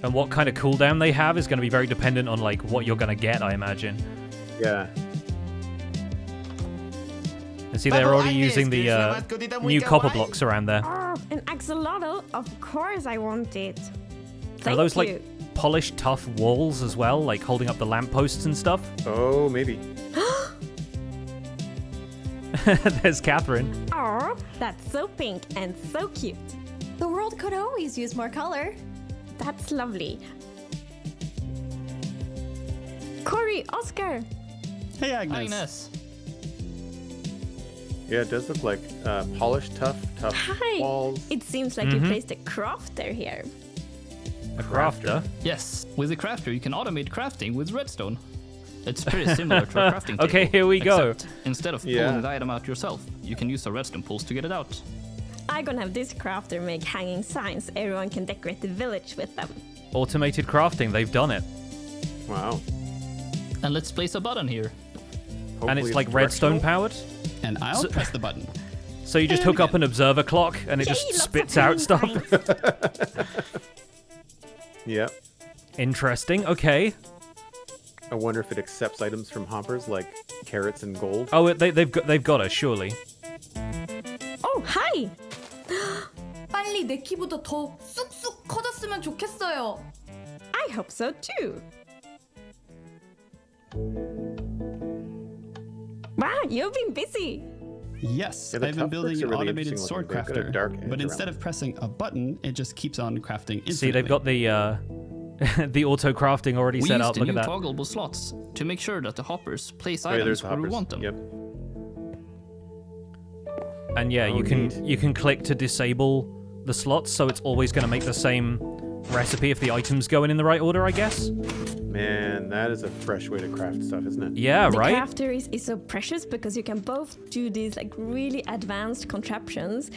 And what kind of cooldown they have is going to be very dependent on like what you're going to get, I imagine. Yeah. And see, they're already using the new copper blocks around there. Oh, an axolotl? Of course I want it. Thank Are those you. like polished, tough walls as well, like holding up the lampposts and stuff? Oh, maybe. There's Catherine. Oh, that's so pink and so cute. The world could always use more color. That's lovely. Corey, Oscar. Hey, Agnes. Yeah, it does look like polished, tough Hi. walls. It seems like you placed a crafter here. A crafter? Yes, with the crafter you can automate crafting with redstone. It's pretty similar to a crafting table. Okay, here we go. Except instead of pulling the item out yourself, you can use the redstone pulls to get it out. I'm gonna have this crafter make hanging signs. Everyone can decorate the village with them. Automated crafting, they've done it. Wow. And let's place a button here. And it's like redstone powered? And I'll press the button. So you just hook up an observer clock and it just spits out stuff? Yep. Interesting, okay. I wonder if it accepts items from hoppers like carrots and gold. Oh, they've got us, surely. Oh, hi! 빨리 내 키보다 더 쑥쑥 커졌으면 좋겠어요. I hope so too. Wow, you've been busy. Yes, Yeah, the I've been tough building bricks an are really automated interesting sword looking. They've got a dark crafter, edge but around instead of pressing a button, it just keeps on crafting instantly. See, they've got the the auto crafting already set up. Look at that. We used the new toggleable slots to make sure that the hoppers place Oh, yeah, items there's the where we hoppers. want them. Yep. And yeah, Oh, you can click to disable the slots, so it's always going to make the same recipe if the items go in the right order, I guess. Man, that is a fresh way to craft stuff, isn't it? Yeah, the right? crafter is so precious because you can both do these like really advanced contraptions,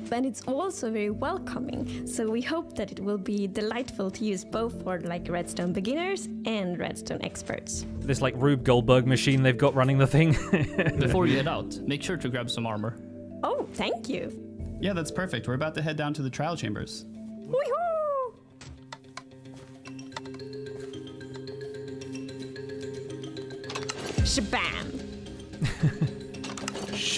but it's also very welcoming. So we hope that it will be delightful to use both for like redstone beginners and redstone experts. This like Rube Goldberg machine they've got running the thing. Before you head out, make sure to grab some armor. Oh, thank you. Yeah, that's perfect. We're about to head down to the trial chambers. Woohoo! Shabam!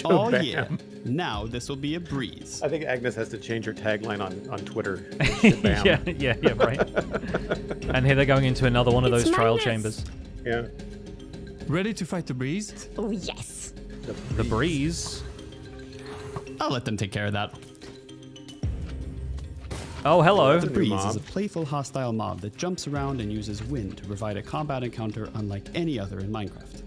Oh yeah. Now this will be a breeze. I think Agnes has to change her tagline on Twitter. yeah, right. And here they're going into another one of those trial chambers. Yeah. Ready to fight the breeze? Oh, yes. The breeze? I'll let them take care of that. Oh, hello. The breeze is a playful, hostile mob that jumps around and uses wind to provide a combat encounter unlike any other in Minecraft.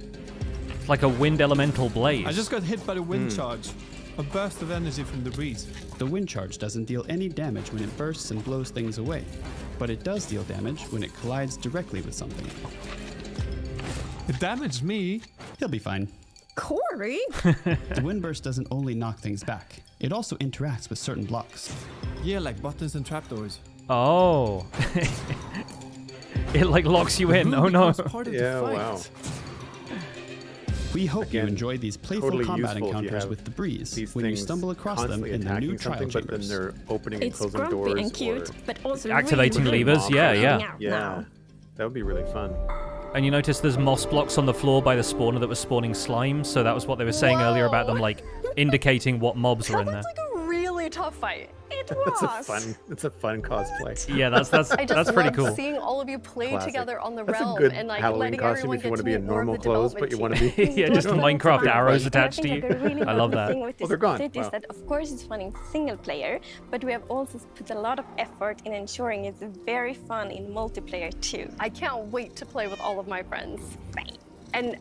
It's like a wind elemental blaze. I just got hit by the wind charge. A burst of energy from the breeze. The wind charge doesn't deal any damage when it bursts and blows things away, but it does deal damage when it collides directly with something. It damaged me. He'll be fine. Corey? The wind burst doesn't only knock things back, it also interacts with certain blocks. Yeah, like buttons and trapdoors. Oh. It like locks you in. Oh no. Yeah, wow. We hope you enjoy these playful totally combat useful if you encounters have with the breeze these when you things stumble across them constantly in the new attacking trial something, but then chambers. they're opening and It's closing grumpy doors. and cute, but also Activating really levers, yeah, yeah. Yeah, now. that would be really fun. And you notice there's moss blocks on the floor by the spawner that was spawning slime, so that was what they were saying earlier about them like indicating what mobs were in there. A really tough fight. It was. It's a fun cosplay. Yeah, that's I just pretty loved cool. seeing all of you play Classic. together on the That's realm a good and like Halloween letting costume everyone if you get want to be in more of normal the clothes, but you want to be yeah, just Minecraft arrows attached to you. I love that. The thing with this they're gone. update is Wow. that, of course, it's fun in single player, but we have also put a lot of effort in ensuring it's very fun in multiplayer too. I can't wait to play with all of my friends. And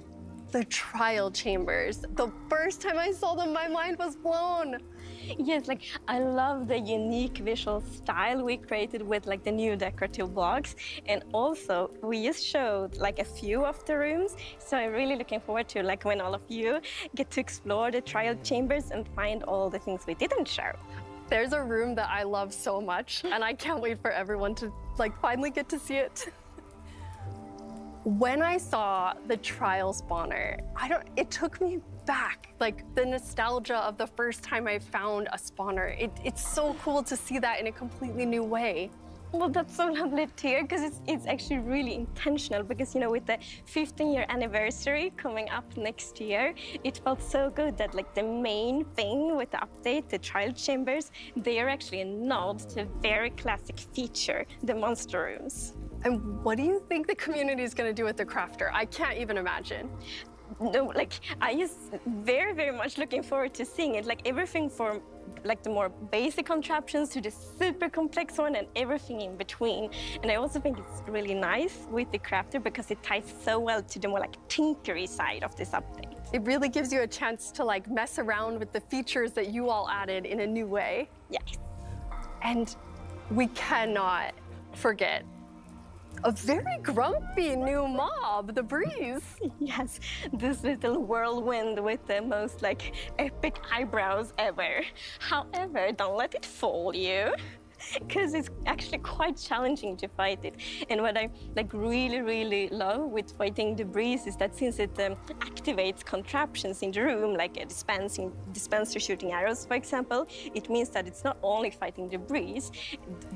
the trial chambers. The first time I saw them, my mind was blown. Yes, like I love the unique visual style we created with like the new decorative blocks, and also we just showed like a few of the rooms. So I'm really looking forward to like when all of you get to explore the trial chambers and find all the things we didn't show. There's a room that I love so much, and I can't wait for everyone to like finally get to see it. When I saw the trial spawner, it took me back, like the nostalgia of the first time I found a spawner. It's so cool to see that in a completely new way. Well, that's so lovely to hear, because it's actually really intentional, because, you know, with the 15-year anniversary coming up next year, it felt so good that, like, the main thing with the update, the trial chambers, they are actually a nod to a very classic feature, the monster rooms. And what do you think the community is going to do with the crafter? I can't even imagine. No, like, I just very, very much looking forward to seeing it. Like, everything from, like, the more basic contraptions to the super complex one and everything in between. And I also think it's really nice with the crafter because it ties so well to the more, like, tinkery side of this update. It really gives you a chance to, like, mess around with the features that you all added in a new way. Yes. And we cannot forget a very grumpy new mob, the Breeze. Yes, this little whirlwind with the most like epic eyebrows ever. However, don't let it fool you, because it's actually quite challenging to fight it. And what I like really love with fighting the Breeze is that since it activates contraptions in the room, like a dispenser shooting arrows, for example, it means that it's not only fighting the Breeze,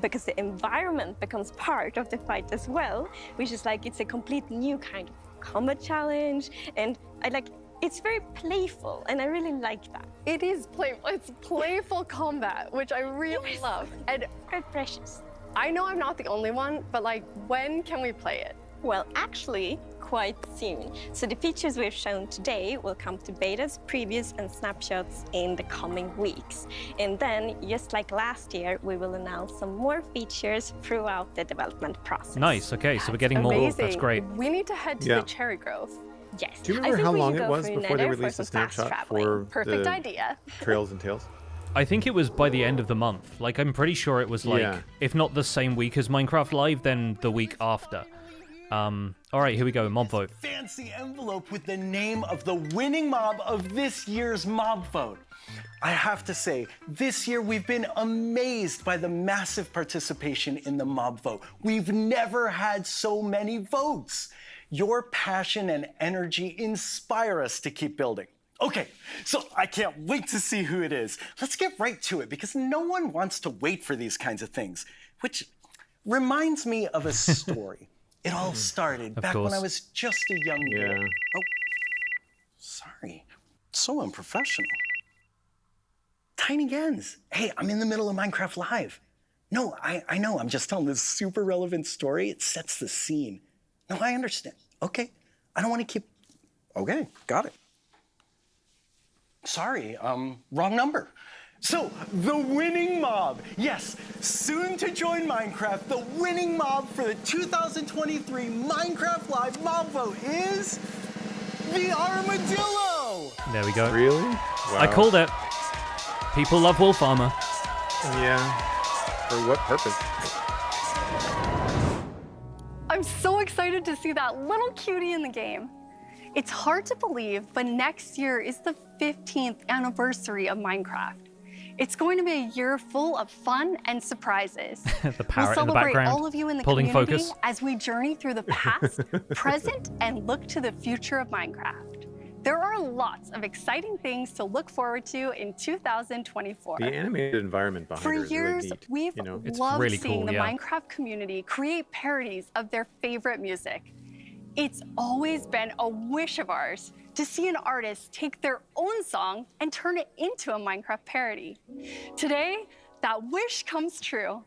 because the environment becomes part of the fight as well, which is like it's a complete new kind of combat challenge. And it's very playful, and I really like that. It is playful. It's playful combat, which I really love. And very precious. I know I'm not the only one, but like, when can we play it? Well, actually, quite soon. So the features we've shown today will come to betas, previews, and snapshots in the coming weeks. And then, just like last year, we will announce some more features throughout the development process. Nice. Okay, so we're getting more. That's great. We need to head to the Cherry Grove. Yes. Do you remember how long it was before they released a snapshot for Perfect the idea. Trails and Tales? I think it was by the end of the month. Like, I'm pretty sure it was like, if not the same week as Minecraft Live, then the week after. All right, here we go. Mob vote. Fancy envelope with the name of the winning mob of this year's mob vote. I have to say, this year we've been amazed by the massive participation in the mob vote. We've never had so many votes. Your passion and energy inspire us to keep building. Okay, so I can't wait to see who it is. Let's get right to it, because no one wants to wait for these kinds of things, which reminds me of a story. It all started back when I was just a young boy. Oh, sorry. So unprofessional. Tiny Gens. Hey, I'm in the middle of Minecraft Live. No, I know. I'm just telling this super relevant story. It sets the scene. No, I understand. Okay. I don't want to keep... Okay, got it. Sorry, wrong number. So, the winning mob. Yes, soon to join Minecraft, the winning mob for the 2023 Minecraft Live mob vote is... the Armadillo! There we go. Really? Wow. I called it. People love wolf armor. Yeah. For what purpose? I'm so excited to see that little cutie in the game. It's hard to believe, but next year is the 15th anniversary of Minecraft. It's going to be a year full of fun and surprises. The We'll parrot in the celebrate background, all of you in the pulling community focus. as we journey through the past, present, and look to the future of Minecraft. There are lots of exciting things to look forward to in 2024. The animated environment behind For her is years, really neat. we've you know? loved really seeing cool, the yeah. Minecraft community create parodies of their favorite music. It's always been a wish of ours to see an artist take their own song and turn it into a Minecraft parody. Today, that wish comes true.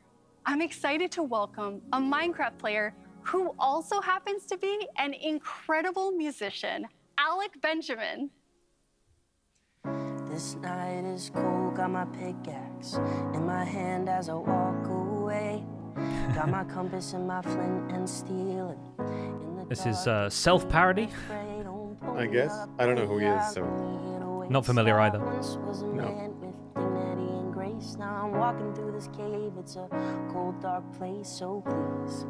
I'm excited to welcome a Minecraft player who also happens to be an incredible musician, Alec Benjamin. This night is cold, got my pickaxe in my hand as I walk away. Got my compass and my flint and steel. This is self-parody. I guess. I don't know who he is, so. Not familiar either. No. Now I'm walking through this cave. It's a cold, dark place. So please,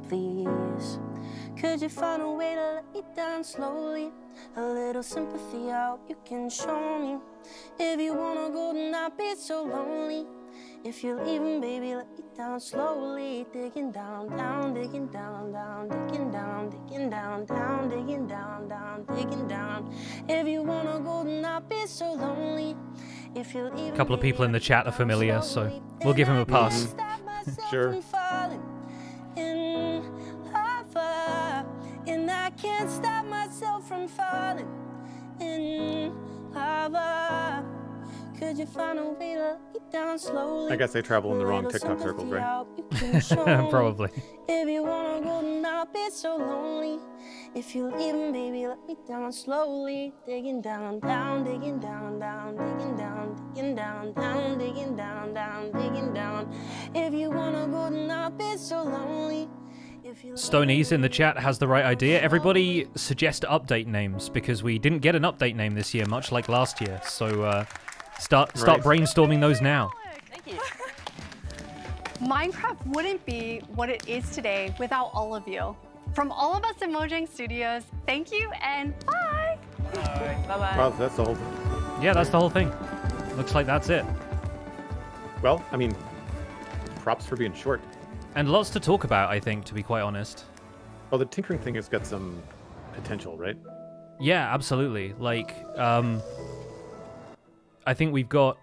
please, could you find a way to let me down slowly? A little sympathy out you can show me. If you wanna go, then not be so lonely. If you're leaving, baby, let me down slowly. Digging down, down, digging down, down, digging down, digging down, down, digging down, down, digging down. If you wanna go, then not be so lonely. If you're leaving, A couple of people in the chat are familiar, so we'll give him a pass. Sure. In lava, and I can't stop myself from falling in lava. Could you find a way to let me down slowly? I guess I travel in the wrong TikTok circles, right? Probably. If you wanna go, then not be so lonely. If you're leaving, baby, let me down slowly. Digging down, down, digging down, down, digging down, digging down, down, digging down, down, digging down. If you wanna go, then not be so lonely. Stoney's in the chat has the right idea. Everybody suggest update names because we didn't get an update name this year, much like last year. So start brainstorming those now. Thank you. Minecraft wouldn't be what it is today without all of you. From all of us at Mojang Studios, thank you and bye. Bye-bye. Wow, that's the whole thing. Yeah, that's the whole thing. Looks like that's it. Well, I mean, props for being short. And lots to talk about, I think, to be quite honest. Well, the tinkering thing has got some potential, right? Yeah, absolutely. Like, I think we've got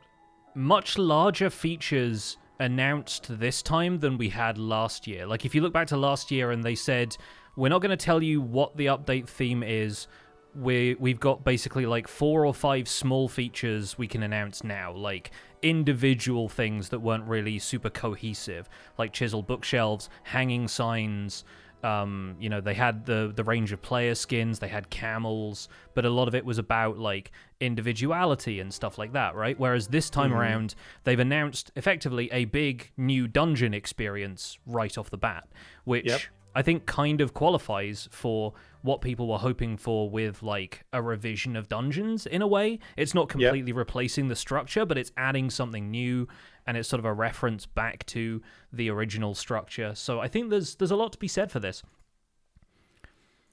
much larger features announced this time than we had last year. Like, if you look back to last year and they said, we're not going to tell you what the update theme is, we've got basically like 4 or 5 small features we can announce now, like individual things that weren't really super cohesive, like chiseled bookshelves, hanging signs. You know, they had the range of player skins, they had camels, but a lot of it was about like individuality and stuff like that, right? Whereas this time around, they've announced effectively a big new dungeon experience right off the bat, which I think kind of qualifies for what people were hoping for with like a revision of dungeons in a way. It's not completely replacing the structure, but it's adding something new, and it's sort of a reference back to the original structure. So I think there's a lot to be said for this.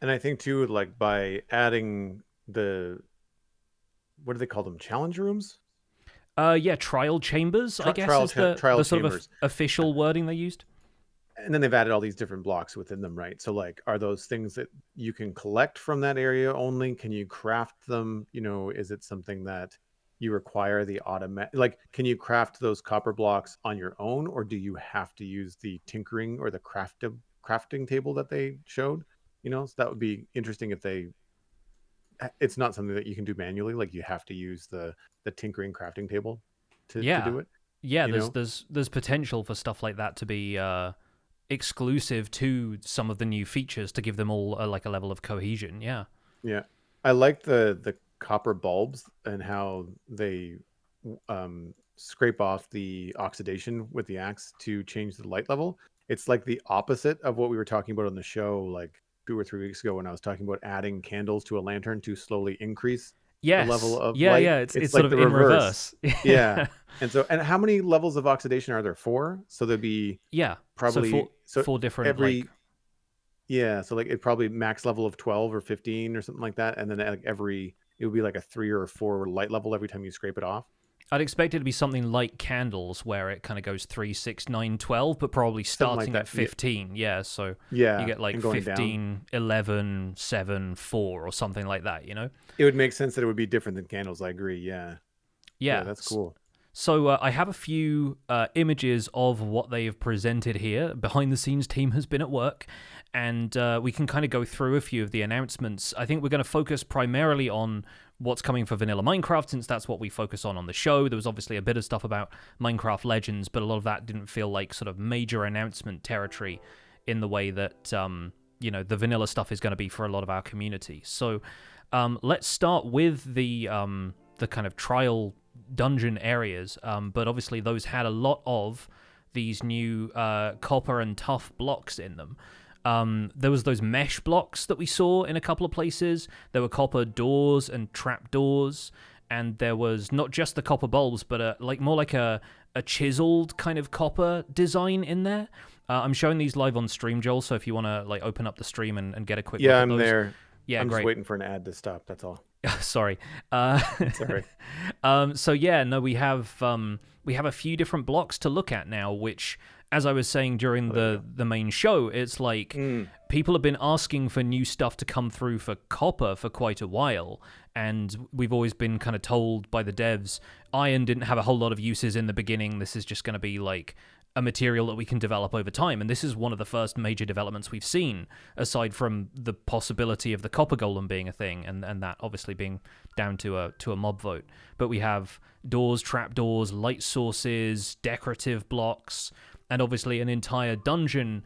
And I think too, like by adding the, what do they call them? Challenge rooms? Yeah, trial chambers, I guess is the sort of official wording they used. And then they've added all these different blocks within them, right? So like, are those things that you can collect from that area only? Can you craft them? You know, is it something that you require the automatic, like, can you craft those copper blocks on your own, or do you have to use the tinkering or the crafting table that they showed? You know, so that would be interesting if it's not something that you can do manually. Like you have to use the tinkering crafting table to do it. Yeah, there's potential for stuff like that to be exclusive to some of the new features to give them all like a level of cohesion. Yeah. I like the copper bulbs and how they scrape off the oxidation with the axe to change the light level. It's like the opposite of what we were talking about on the show like 2 or 3 weeks ago when I was talking about adding candles to a lantern to slowly increase the level of light. It's like sort of in reverse. And how many levels of oxidation are there? 4? So there'd be probably so 4 different so like it probably max level of 12 or 15 or something like that, and then like it would be like a 3 or 4 light level every time you scrape it off. I'd expect it to be something like Candles, where it kind of goes 3, 6, 9, 12, but probably starting at 15. Yeah, so you get like 15, 11, 7, 4, or something like that, you know? It would make sense that it would be different than Candles, I agree, yeah. Yeah, that's cool. So I have a few images of what they have presented here. Behind the scenes team has been at work, and we can kind of go through a few of the announcements. I think we're going to focus primarily on what's coming for vanilla Minecraft, since that's what we focus on the show. There was obviously a bit of stuff about Minecraft Legends, but a lot of that didn't feel like sort of major announcement territory in the way that the vanilla stuff is going to be for a lot of our community. So let's start with the kind of trial dungeon areas, but obviously those had a lot of these new Copper and Tuff blocks in them. There was those mesh blocks that we saw in a couple of places. There were copper doors and trap doors, and there was not just the copper bulbs, but more like a chiseled kind of copper design in there. I'm showing these live on stream, Joel, so if you want to like open up the stream and get a quick look at I'm those. there. Yeah, I'm great. just waiting for an ad to stop, that's all. Sorry. Sorry. So yeah, no, we have a few different blocks to look at now, which, as I was saying during the main show, it's like people have been asking for new stuff to come through for Copper for quite a while, and we've always been kind of told by the devs, iron didn't have a whole lot of uses in the beginning. This is just going to be like a material that we can develop over time, and this is one of the first major developments we've seen, aside from the possibility of the copper golem being a thing, and that obviously being down to a mob vote. But we have doors, trapdoors, light sources, decorative blocks, and obviously an entire dungeon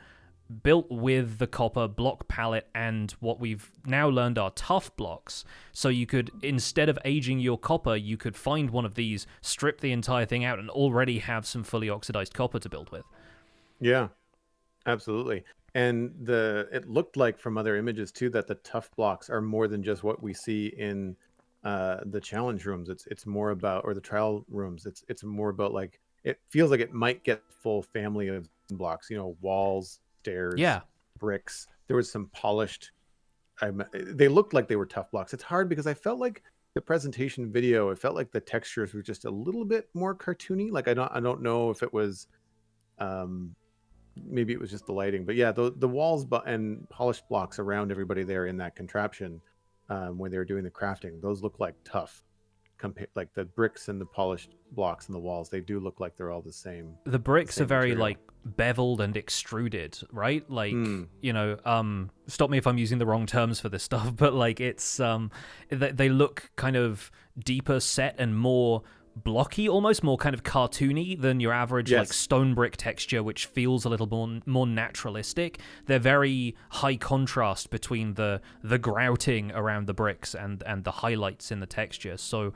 built with the copper block palette and what we've now learned are Tuff blocks. So you could, instead of aging your copper, you could find one of these, strip the entire thing out, and already have some fully oxidized copper to build with. Yeah, absolutely. And it looked like from other images too that the Tuff blocks are more than just what we see in the challenge rooms. It's more about, or the trial rooms. It's more about, like, it feels like it might get full family of blocks. You know, walls, stairs, bricks. There was some polished. They looked like they were Tuff blocks. It's hard because I felt like the presentation video, it felt like the textures were just a little bit more cartoony. Like I don't know if it was, maybe it was just the lighting, but yeah, the walls and polished blocks around everybody there in that contraption, when they were doing the crafting, those look like Tuff. Like the bricks and the polished blocks and the walls, they do look like they're all the same. The bricks are very material. like beveled and extruded, right? Like, stop me if I'm using the wrong terms for this stuff, but like it's they look kind of deeper set and more blocky, almost more kind of cartoony than your average like stone brick texture, which feels a little more naturalistic. They're very high contrast between the grouting around the bricks and the highlights in the texture. So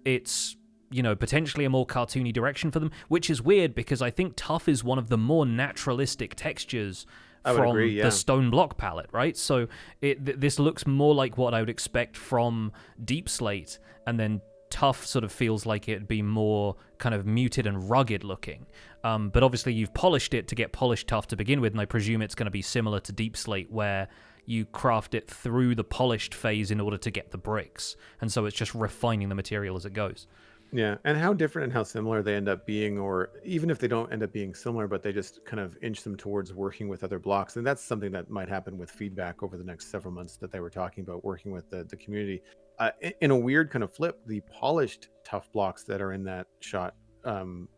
it's, potentially a more cartoony direction for them, which is weird because I think Tuff is one of the more naturalistic textures from the stone block palette, right? So this looks more like what I would expect from Deep Slate, and then Tuff sort of feels like it'd be more kind of muted and rugged looking. But obviously you've polished it to get polished Tuff to begin with, and I presume it's going to be similar to Deep Slate, where you craft it through the polished phase in order to get the bricks. And so it's just refining the material as it goes. Yeah, and how different and how similar they end up being, or even if they don't end up being similar, but they just kind of inch them towards working with other blocks. And that's something that might happen with feedback over the next several months that they were talking about, working with the community. In a weird kind of flip, the polished Tuff blocks that are in that shot,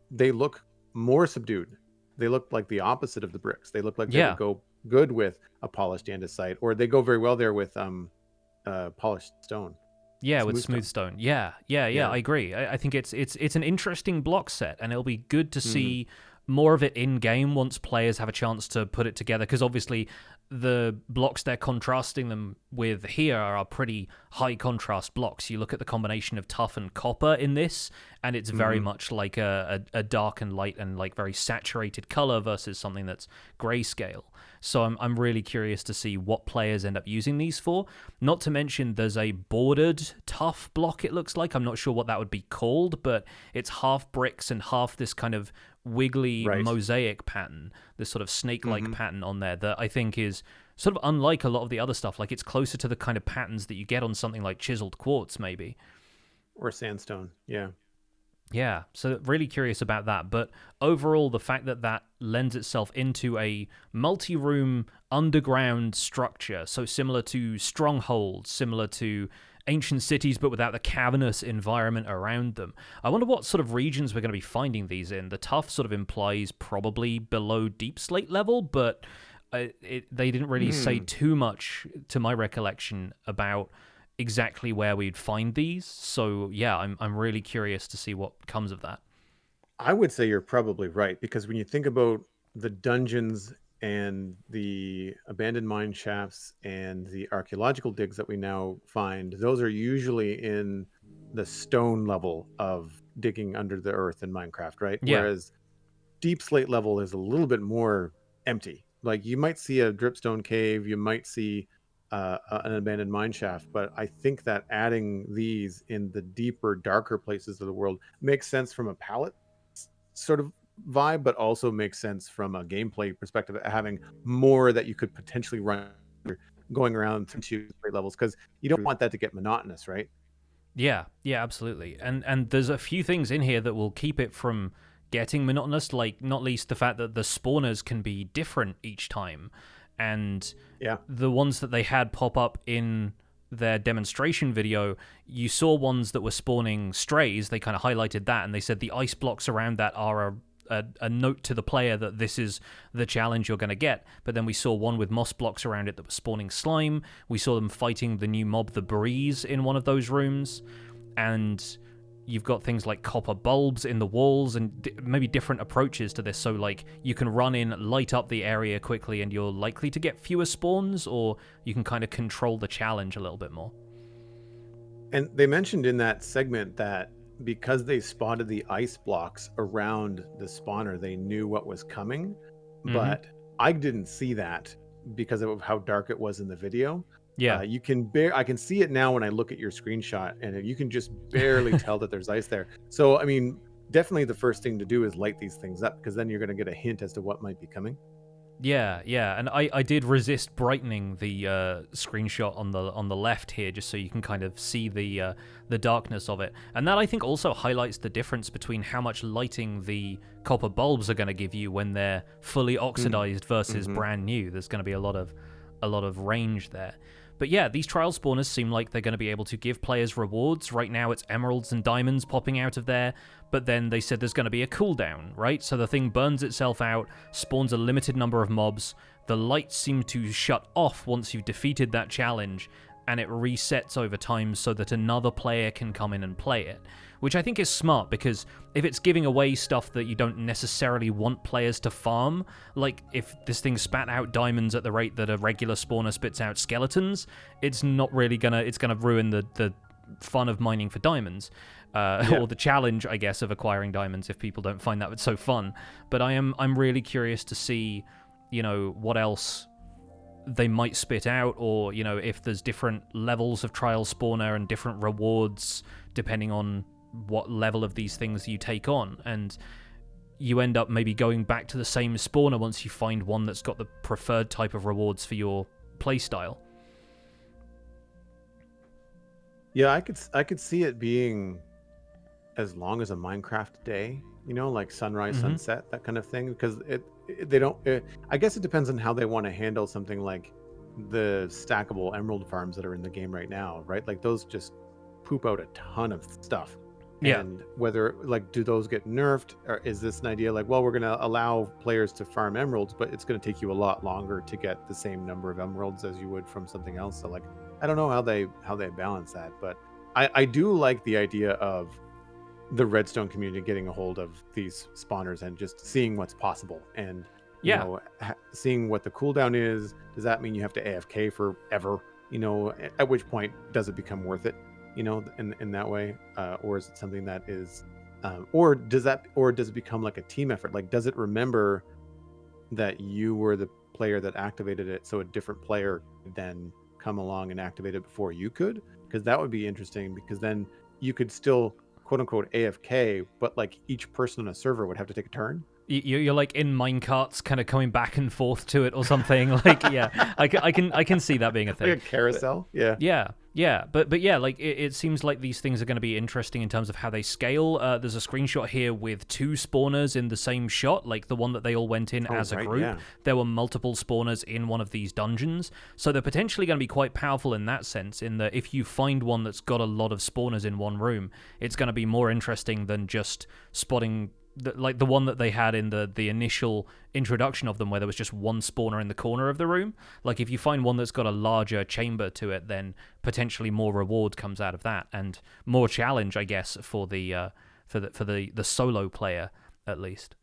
they look more subdued. They look like the opposite of the bricks. They look like they would go good with a polished andesite, or they go very well there with polished stone. Yeah, with smooth stone. Yeah, I agree. I think it's an interesting block set, and it'll be good to see more of it in game once players have a chance to put it together, because obviously the blocks they're contrasting them with here are pretty high contrast blocks. You look at the combination of Tuff and copper in this, and it's very much like a dark and light and like very saturated color versus something that's grayscale. So I'm really curious to see what players end up using these for. Not to mention there's a bordered Tuff block, it looks like. I'm not sure what that would be called, but it's half bricks and half this kind of wiggly mosaic pattern, this sort of snake-like pattern on there that I think is sort of unlike a lot of the other stuff. Like, it's closer to the kind of patterns that you get on something like chiseled quartz, maybe. Or sandstone, yeah. Yeah, so really curious about that. But overall, the fact that that lends itself into a multi-room underground structure, so similar to strongholds, similar to ancient cities, but without the cavernous environment around them. I wonder what sort of regions we're going to be finding these in. The Tuff sort of implies probably below Deep Slate level, but they didn't really say too much, to my recollection, about exactly where we'd find these. So yeah, I'm really curious to see what comes of that. I would say you're probably right, because when you think about the dungeons and the abandoned mine shafts and the archaeological digs that we now find, those are usually in the stone level of digging under the earth in Minecraft, right? Yeah. Whereas Deep Slate level is a little bit more empty. Like you might see a dripstone cave, you might see an abandoned mine shaft, but I think that adding these in the deeper, darker places of the world makes sense from a palette sort of vibe, but also makes sense from a gameplay perspective, having more that you could potentially run going around through levels, because you don't want that to get monotonous, right? Yeah, absolutely. And there's a few things in here that will keep it from getting monotonous, like not least the fact that the spawners can be different each time. And the ones that they had pop up in their demonstration video, you saw ones that were spawning strays. They kind of highlighted that, and they said the ice blocks around that are a note to the player that this is the challenge you're going to get. But then we saw one with moss blocks around it that was spawning slime. We saw them fighting the new mob, the Breeze, in one of those rooms. And you've got things like copper bulbs in the walls and maybe different approaches to this. So, like, you can run in, light up the area quickly, and you're likely to get fewer spawns, or you can kind of control the challenge a little bit more. And they mentioned in that segment that because they spotted the ice blocks around the spawner, they knew what was coming. But I didn't see that because of how dark it was in the video. Yeah, you can I can see it now when I look at your screenshot, and you can just barely tell that there's ice there. So, I mean, definitely the first thing to do is light these things up, because then you're going to get a hint as to what might be coming. Yeah, and I did resist brightening the screenshot on the left here, just so you can kind of see the darkness of it. And that, I think, also highlights the difference between how much lighting the copper bulbs are going to give you when they're fully oxidized versus brand new. There's going to be a lot of range there. But yeah, these trial spawners seem like they're going to be able to give players rewards. Right now it's emeralds and diamonds popping out of there, but then they said there's going to be a cooldown, right? So the thing burns itself out, spawns a limited number of mobs, the lights seem to shut off once you've defeated that challenge, and it resets over time so that another player can come in and play it. Which I think is smart, because if it's giving away stuff that you don't necessarily want players to farm, like if this thing spat out diamonds at the rate that a regular spawner spits out skeletons, it's not really it's gonna ruin the fun of mining for diamonds, or the challenge, I guess, of acquiring diamonds if people don't find that so fun. But I'm really curious to see, what else they might spit out, or if there's different levels of trial spawner and different rewards depending on what level of these things you take on, and you end up maybe going back to the same spawner once you find one that's got the preferred type of rewards for your playstyle. Yeah, I could see it being as long as a Minecraft day, like sunrise, sunset, that kind of thing, because I guess it depends on how they want to handle something like the stackable emerald farms that are in the game right now, right? Like those just poop out a ton of stuff. Yeah. And whether, like, do those get nerfed, or is this an idea like, well, we're going to allow players to farm emeralds, but it's going to take you a lot longer to get the same number of emeralds as you would from something else? So, like, I don't know how they balance that, but I do like the idea of the Redstone community getting a hold of these spawners and just seeing what's possible, and seeing what the cooldown is. Does that mean you have to AFK forever? At which point does it become worth it? In that way, or is it something that is, or does it become like a team effort? Like, does it remember that you were the player that activated it, so a different player could then come along and activate it before you could? Because that would be interesting, because then you could still quote unquote AFK, but like each person on a server would have to take a turn. You're like in minecarts, kind of coming back and forth to it or something. Like, yeah, I can see that being a thing. Like a carousel. Yeah. Yeah, but yeah, like it seems like these things are going to be interesting in terms of how they scale. There's a screenshot here with 2 spawners in the same shot, like the one that they all went in as a group. Yeah. There were multiple spawners in one of these dungeons, so they're potentially going to be quite powerful in that sense, in that if you find one that's got a lot of spawners in one room, it's going to be more interesting than just spotting like the one that they had in the initial introduction of them, where there was just one spawner in the corner of the room. Like if you find one that's got a larger chamber to it, then potentially more reward comes out of that, and more challenge, I guess, for the solo player at least.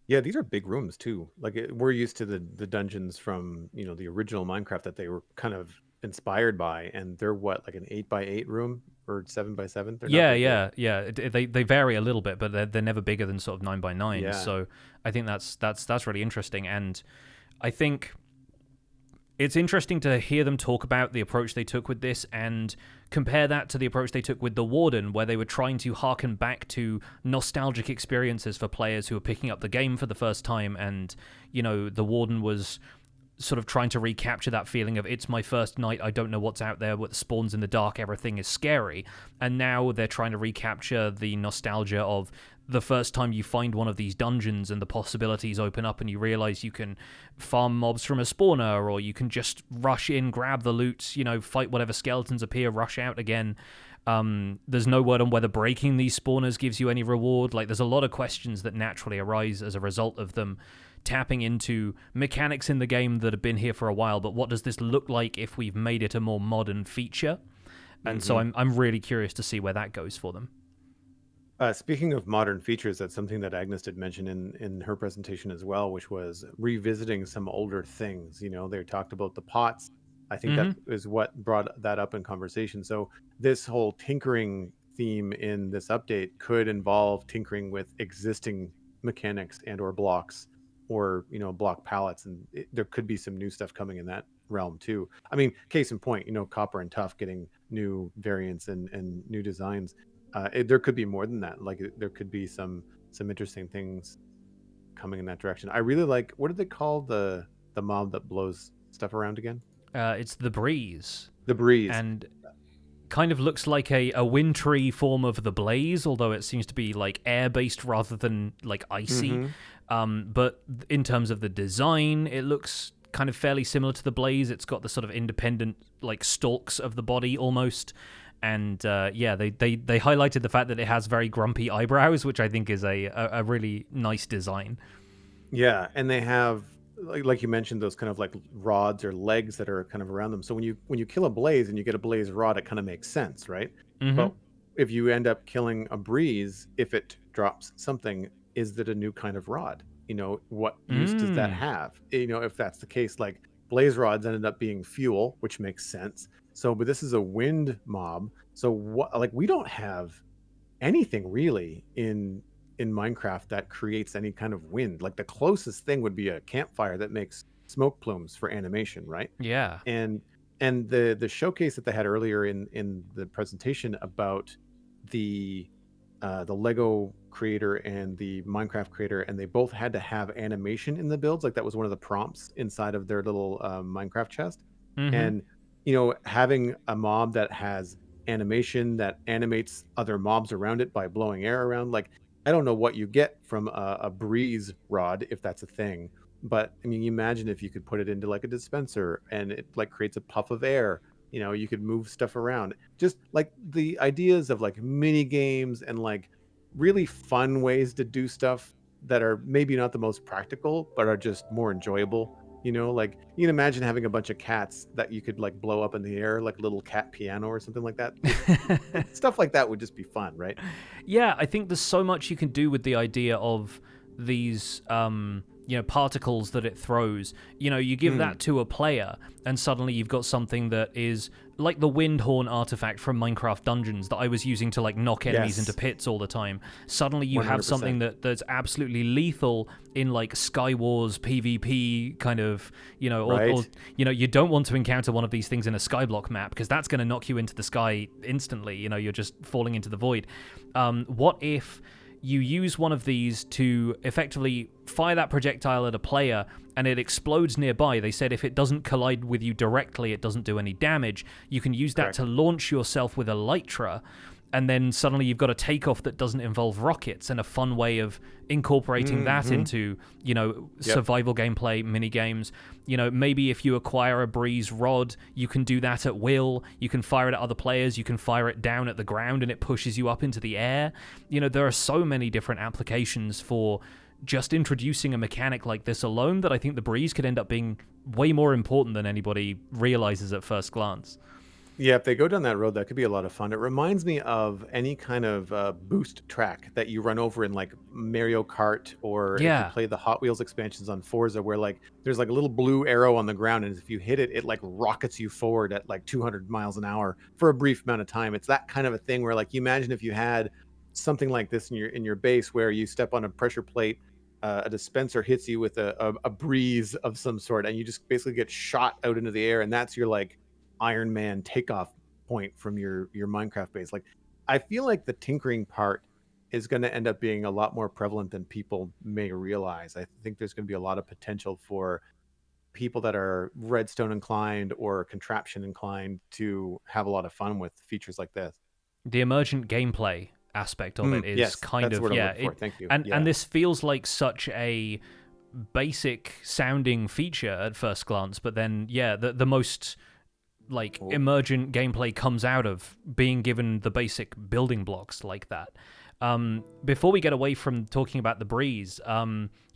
Yeah, these are big rooms too. Like we're used to the dungeons from the original Minecraft that they were kind of inspired by, and they're what, like an 8x8 room or 7x7? Yeah. They vary a little bit, but they're never bigger than sort of 9x9. Yeah. So I think that's really interesting, and I think it's interesting to hear them talk about the approach they took with this and compare that to the approach they took with the Warden, where they were trying to harken back to nostalgic experiences for players who were picking up the game for the first time, and the Warden was sort of trying to recapture that feeling of, it's my first night, I don't know what's out there, what spawns in the dark, everything is scary. And now they're trying to recapture the nostalgia of the first time you find one of these dungeons and the possibilities open up and you realize you can farm mobs from a spawner, or you can just rush in, grab the loot, fight whatever skeletons appear, rush out again. There's no word on whether breaking these spawners gives you any reward. Like, there's a lot of questions that naturally arise as a result of them tapping into mechanics in the game that have been here for a while, but what does this look like if we've made it a more modern feature? And so I'm really curious to see where that goes for them. Speaking of modern features, that's something that Agnes did mention in her presentation as well, which was revisiting some older things. They talked about the pots. I think that is what brought that up in conversation. So this whole tinkering theme in this update could involve tinkering with existing mechanics and or blocks, or block palettes, and there could be some new stuff coming in that realm too. I mean, case in point, Copper and Tuff getting new variants and new designs. There could be more than that. Like there could be some interesting things coming in that direction. I really like, what did they call the mob that blows stuff around again? It's the Breeze. The Breeze. And kind of looks like a wintry form of the Blaze, although it seems to be like air-based rather than like icy. But in terms of the design, it looks kind of fairly similar to the Blaze. It's got the sort of independent like stalks of the body almost. And they highlighted the fact that it has very grumpy eyebrows, which I think is a really nice design. Yeah, and they have, like you mentioned, those kind of like rods or legs that are kind of around them. So when you kill a Blaze and you get a Blaze rod, it kind of makes sense, right? But if you end up killing a Breeze, if it drops something, is that a new kind of rod? What use does that have? If that's the case, like Blaze rods ended up being fuel, which makes sense. So, but this is a wind mob. So what, like, we don't have anything really in Minecraft that creates any kind of wind. Like the closest thing would be a campfire that makes smoke plumes for animation, right? Yeah. And the showcase that they had earlier in the presentation about the Lego creator and the Minecraft creator, and they both had to have animation in the builds. Like that was one of the prompts inside of their little Minecraft chest. And having a mob that has animation that animates other mobs around it by blowing air around, like I don't know what you get from a Breeze rod, if that's a thing, but I mean, imagine if you could put it into like a dispenser and it like creates a puff of air. You could move stuff around. Just like the ideas of like mini games and like really fun ways to do stuff that are maybe not the most practical, but are just more enjoyable. Like you can imagine having a bunch of cats that you could like blow up in the air, like a little cat piano or something like that. Stuff like that would just be fun, right? Yeah, I think there's so much you can do with the idea of these particles that it throws. You give that to a player and suddenly you've got something that is like the wind horn artifact from Minecraft Dungeons that I was using to like knock enemies into pits all the time. Suddenly you 100%. Have something that's absolutely lethal in like Skywars PvP kind of, or you don't want to encounter one of these things in a Skyblock map because that's going to knock you into the sky instantly. You're just falling into the void. What if you use one of these to effectively fire that projectile at a player and it explodes nearby. They said if it doesn't collide with you directly, it doesn't do any damage. You can use that to launch yourself with elytra, and then suddenly you've got a takeoff that doesn't involve rockets, and a fun way of incorporating that into, survival gameplay, mini games. Maybe if you acquire a breeze rod, you can do that at will. You can fire it at other players. You can fire it down at the ground and it pushes you up into the air. There are so many different applications for just introducing a mechanic like this alone that I think the breeze could end up being way more important than anybody realizes at first glance. Yeah, if they go down that road, that could be a lot of fun. It reminds me of any kind of boost track that you run over in like Mario Kart, or if you play the Hot Wheels expansions on Forza, where like there's like a little blue arrow on the ground, and if you hit it, it like rockets you forward at like 200 miles an hour for a brief amount of time. It's that kind of a thing where like you imagine if you had something like this in your base, where you step on a pressure plate, a dispenser hits you with a breeze of some sort, and you just basically get shot out into the air, and that's your like Iron Man takeoff point from your Minecraft base. Like, I feel like the tinkering part is going to end up being a lot more prevalent than people may realize. I think there's going to be a lot of potential for people that are redstone inclined or contraption inclined to have a lot of fun with features like this. The emergent gameplay aspect of it is kind of Thank you. And this feels like such a basic sounding feature at first glance, but then the most like emergent gameplay comes out of being given the basic building blocks like that. Before we get away from talking about the breeze,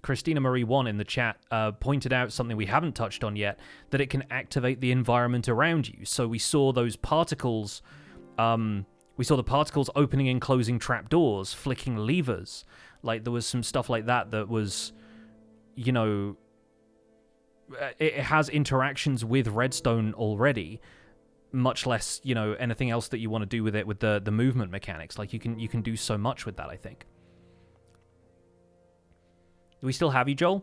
Christina Marie 1 in the chat pointed out something we haven't touched on yet, that it can activate the environment around you. So we saw those particles, we saw the particles opening and closing trapdoors, flicking levers. Like there was some stuff like that was, it has interactions with redstone already, much less anything else that you want to do with it with the movement mechanics. Like you can do so much with that, I think. Do we still have you, Joel?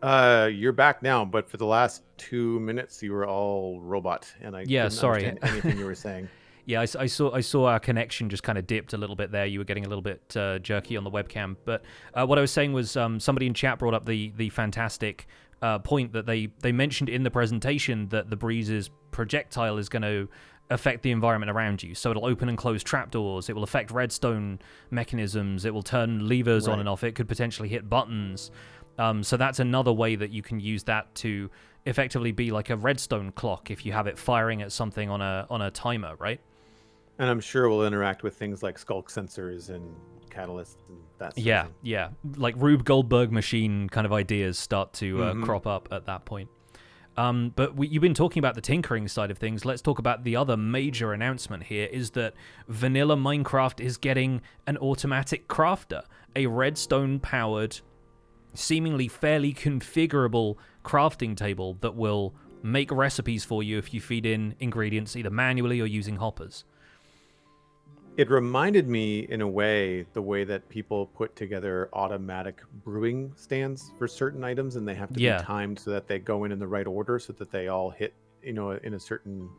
You're back now, but for the last 2 minutes you were all robot, and I couldn't understand anything you were saying. Yeah, I saw our connection just kind of dipped a little bit there. You were getting a little bit jerky on the webcam. But what I was saying was somebody in chat brought up the fantastic point that they mentioned in the presentation, that the breeze's projectile is going to affect the environment around you. So it'll open and close trapdoors. It will affect redstone mechanisms. It will turn levers on and off. It could potentially hit buttons. So that's another way that you can use that to effectively be like a redstone clock if you have it firing at something on a timer, right? And I'm sure we'll interact with things like skulk sensors and catalysts and that sort of thing. Yeah. Like Rube Goldberg machine kind of ideas start to crop up at that point. But you've been talking about the tinkering side of things. Let's talk about the other major announcement here, is that vanilla Minecraft is getting an automatic crafter, a redstone-powered, seemingly fairly configurable crafting table that will make recipes for you if you feed in ingredients either manually or using hoppers. It reminded me, in a way, the way that people put together automatic brewing stands for certain items, and they have to be timed so that they go in the right order, so that they all hit, in a certain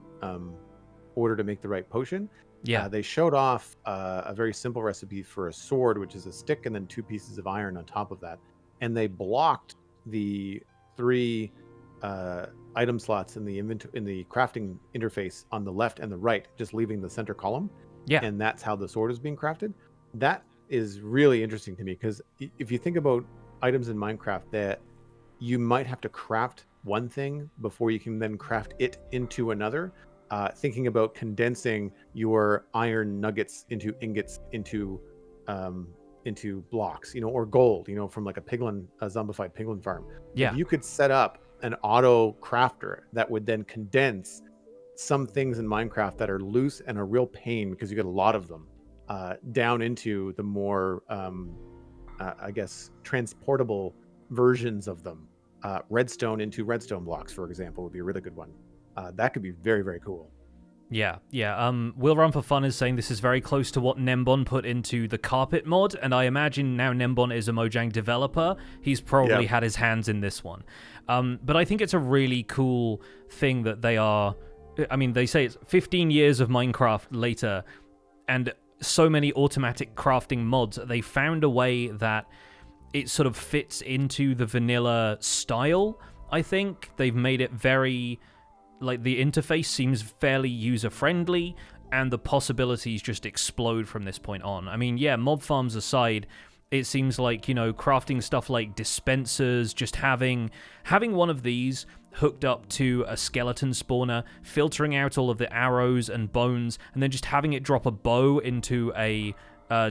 order to make the right potion. They showed off a very simple recipe for a sword, which is a stick and then 2 pieces of iron on top of that, and they blocked the 3 item slots in the crafting interface on the left and the right, just leaving the center column. And that's how the sword is being crafted. That is really interesting to me, because if you think about items in Minecraft, that you might have to craft one thing before you can then craft it into another. Thinking about condensing your iron nuggets into ingots into blocks, or gold, from like a zombified piglin farm. If you could set up an auto crafter that would then condense some things in Minecraft that are loose and a real pain, because you get a lot of them, down into the more, I guess, transportable versions of them. Redstone into redstone blocks, for example, would be a really good one. That could be very, very cool. Yeah. Will Run for Fun is saying this is very close to what Nembon put into the carpet mod, and I imagine now Nembon is a Mojang developer. He's probably had his hands in this one. But I think it's a really cool thing that they are... I mean, they say it's 15 years of Minecraft later, and so many automatic crafting mods, they found a way that it sort of fits into the vanilla style. I think they've made it very, like, the interface seems fairly user-friendly, and the possibilities just explode from this point on. I mean, yeah, mob farms aside, it seems like, you know, crafting stuff like dispensers, just having one of these hooked up to a skeleton spawner, filtering out all of the arrows and bones, and then just having it drop a bow into a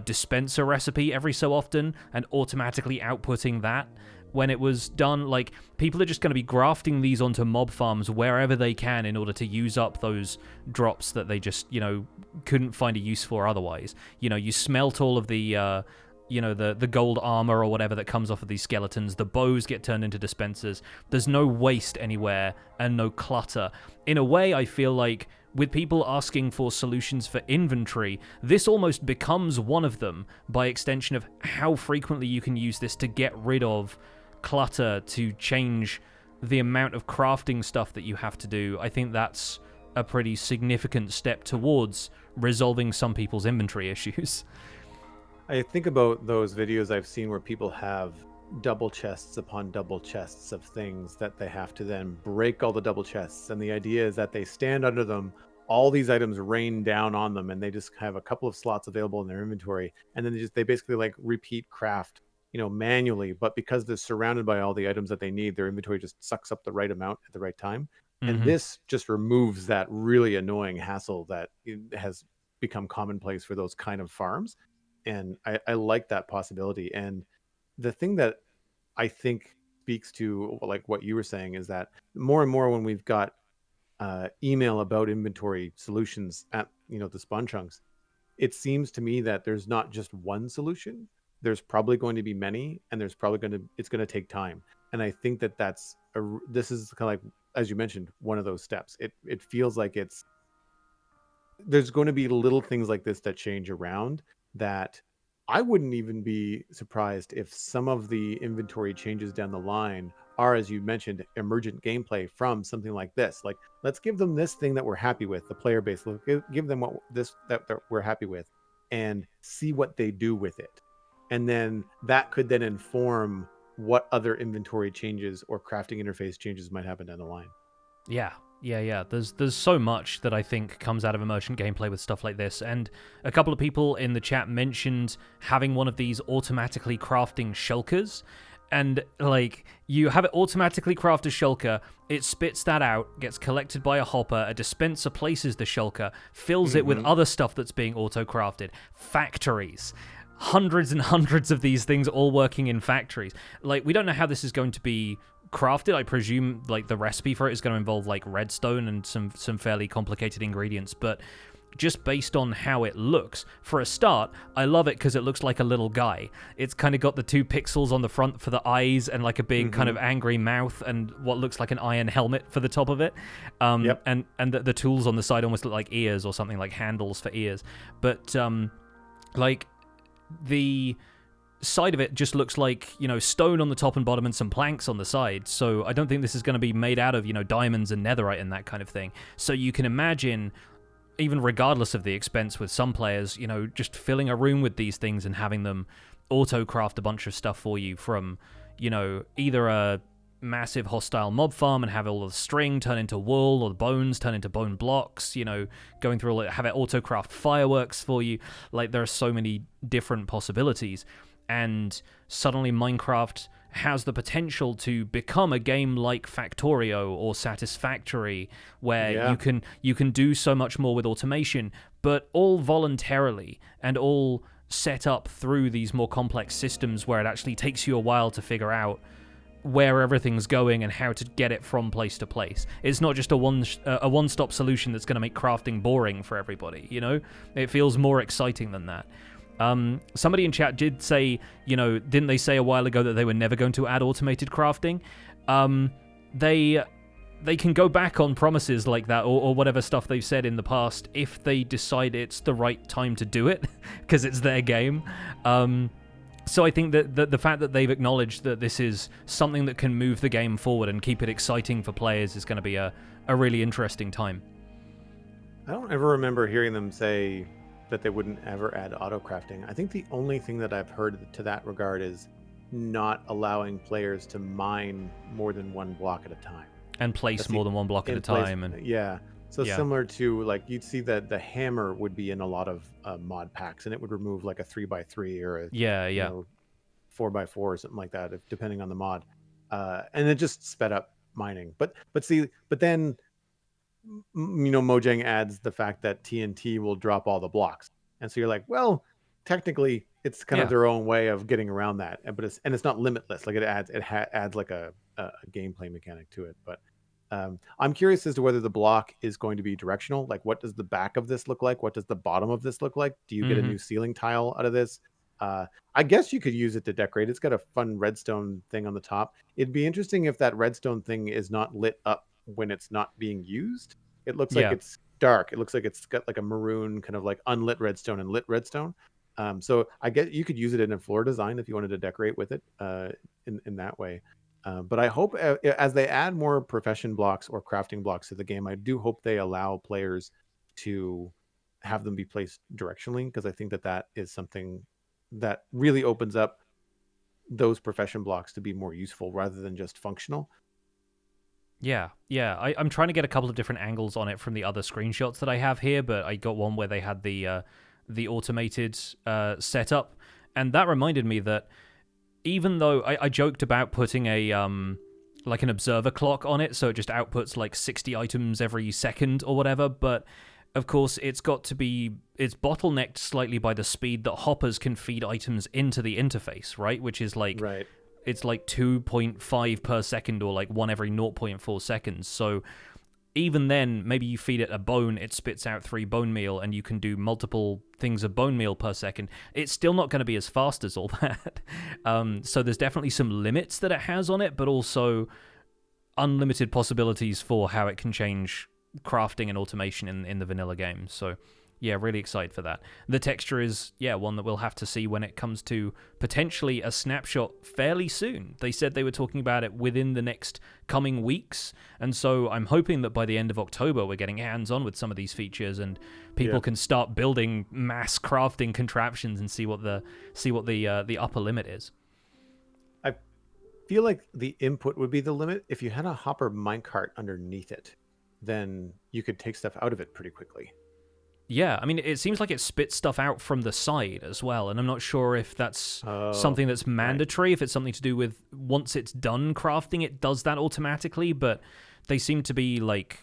dispenser recipe every so often, and automatically outputting that when it was done. Like, people are just going to be grafting these onto mob farms wherever they can in order to use up those drops that they just, you know, couldn't find a use for otherwise. You know, you smelt all of the you know, the gold armor or whatever that comes off of these skeletons. The bows get turned into dispensers. There's no waste anywhere and no clutter. In a way, I feel like with people asking for solutions for inventory, this almost becomes one of them by extension of how frequently you can use this to get rid of clutter, to change the amount of crafting stuff that you have to do. I think that's a pretty significant step towards resolving some people's inventory issues. I think about those videos I've seen where people have double chests upon double chests of things that they have to then break all the double chests. And the idea is that they stand under them, all these items rain down on them, and they just have a couple of slots available in their inventory. And then they basically like repeat craft, you know, manually. But because they're surrounded by all the items that they need, their inventory just sucks up the right amount at the right time. And this just removes that really annoying hassle that has become commonplace for those kind of farms. And I like that possibility. And the thing that I think speaks to like what you were saying is that more and more when we've got email about inventory solutions at, you know, the spawn chunks, it seems to me that there's not just one solution. There's probably going to be many, and it's going to take time. And I think that this is kind of like, as you mentioned, one of those steps. It feels like there's going to be little things like this that change around, that I wouldn't even be surprised if some of the inventory changes down the line are, as you mentioned, emergent gameplay from something like this. Like, let's give them this thing that we're happy with, the player base. Give them that we're happy with, and see what they do with it. And then that could then inform what other inventory changes or crafting interface changes might happen down the line. Yeah. There's so much that I think comes out of emergent gameplay with stuff like this, and a couple of people in the chat mentioned having one of these automatically crafting shulkers, and like, you have it automatically craft a shulker, it spits that out, gets collected by a hopper, a dispenser places the shulker, fills it with other stuff that's being auto-crafted. Factories. Hundreds and hundreds of these things all working in factories. Like, we don't know how this is going to be crafted. I presume like the recipe for it is going to involve like redstone and some fairly complicated ingredients, but just based on how it looks, for a start, I love it because it looks like a little guy. It's kind of got the 2 pixels on the front for the eyes and like a big kind of angry mouth and what looks like an iron helmet for the top of it. And the tools on the side almost look like ears or something, like handles for ears. But like, the side of it just looks like, you know, stone on the top and bottom and some planks on the side. So I don't think this is going to be made out of, you know, diamonds and netherite and that kind of thing. So you can imagine, even regardless of the expense with some players, you know, just filling a room with these things and having them auto-craft a bunch of stuff for you from, you know, either a massive hostile mob farm and have all the string turn into wool, or the bones turn into bone blocks, you know, going through all it, have it auto-craft fireworks for you. Like, there are so many different possibilities. And suddenly Minecraft has the potential to become a game like Factorio or Satisfactory, where you can do so much more with automation, but all voluntarily and all set up through these more complex systems where it actually takes you a while to figure out where everything's going and how to get it from place to place. It's not just a one-stop solution that's going to make crafting boring for everybody, you know? It feels more exciting than that. Somebody in chat did say, you know, didn't they say a while ago that they were never going to add automated crafting? They can go back on promises like that, or whatever stuff they've said in the past, if they decide it's the right time to do it, because it's their game. So I think that the fact that they've acknowledged that this is something that can move the game forward and keep it exciting for players is going to be a really interesting time. I don't ever remember hearing them say that they wouldn't ever add auto crafting. I think the only thing that I've heard to that regard is not allowing players to mine more than one block at a time. And place more than one block at a time. And yeah. So yeah. similar to like you'd see that the hammer would be in a lot of mod packs, and it would remove like a 3x3 or a you know, 4x4 or something like that, depending on the mod, and it just sped up mining. But then you know, Mojang adds the fact that TNT will drop all the blocks, and so you're like, well, technically it's kind of their own way of getting around that, but it's not limitless. Like it adds like a gameplay mechanic to it. But I'm curious as to whether the block is going to be directional. Like, what does the back of this look like? What does the bottom of this look like? Do you get a new ceiling tile out of this? I guess you could use it to decorate. It's got a fun redstone thing on the top. It'd be interesting if that redstone thing is not lit up when it's not being used. It looks like it's dark. It looks like it's got like a maroon kind of like unlit redstone and lit redstone. So I guess you could use it in a floor design if you wanted to decorate with it in that way. But I hope as they add more profession blocks or crafting blocks to the game, I do hope they allow players to have them be placed directionally, because I think that is something that really opens up those profession blocks to be more useful rather than just functional. Yeah. I'm trying to get a couple of different angles on it from the other screenshots that I have here, but I got one where they had the automated setup, and that reminded me that even though I joked about putting a like an observer clock on it, so it just outputs like 60 items every second or whatever, but of course it's bottlenecked slightly by the speed that hoppers can feed items into the interface, right? Which is like it's like 2.5 per second, or like 1 every 0.4 seconds. So even then, maybe you feed it a bone, it spits out 3 bone meal, and you can do multiple things of bone meal per second. It's still not going to be as fast as all that. So there's definitely some limits that it has on it, but also unlimited possibilities for how it can change crafting and automation in the vanilla game. So yeah, really excited for that. The texture is, one that we'll have to see when it comes to potentially a snapshot fairly soon. They said they were talking about it within the next coming weeks, and so I'm hoping that by the end of October we're getting hands-on with some of these features, and people can start building mass crafting contraptions and see what the upper limit is. I feel like the input would be the limit. If you had a hopper minecart underneath it, then you could take stuff out of it pretty quickly. Yeah, I mean, it seems like it spits stuff out from the side as well, and I'm not sure if that's something that's mandatory, if it's something to do with once it's done crafting, it does that automatically, but they seem to be like,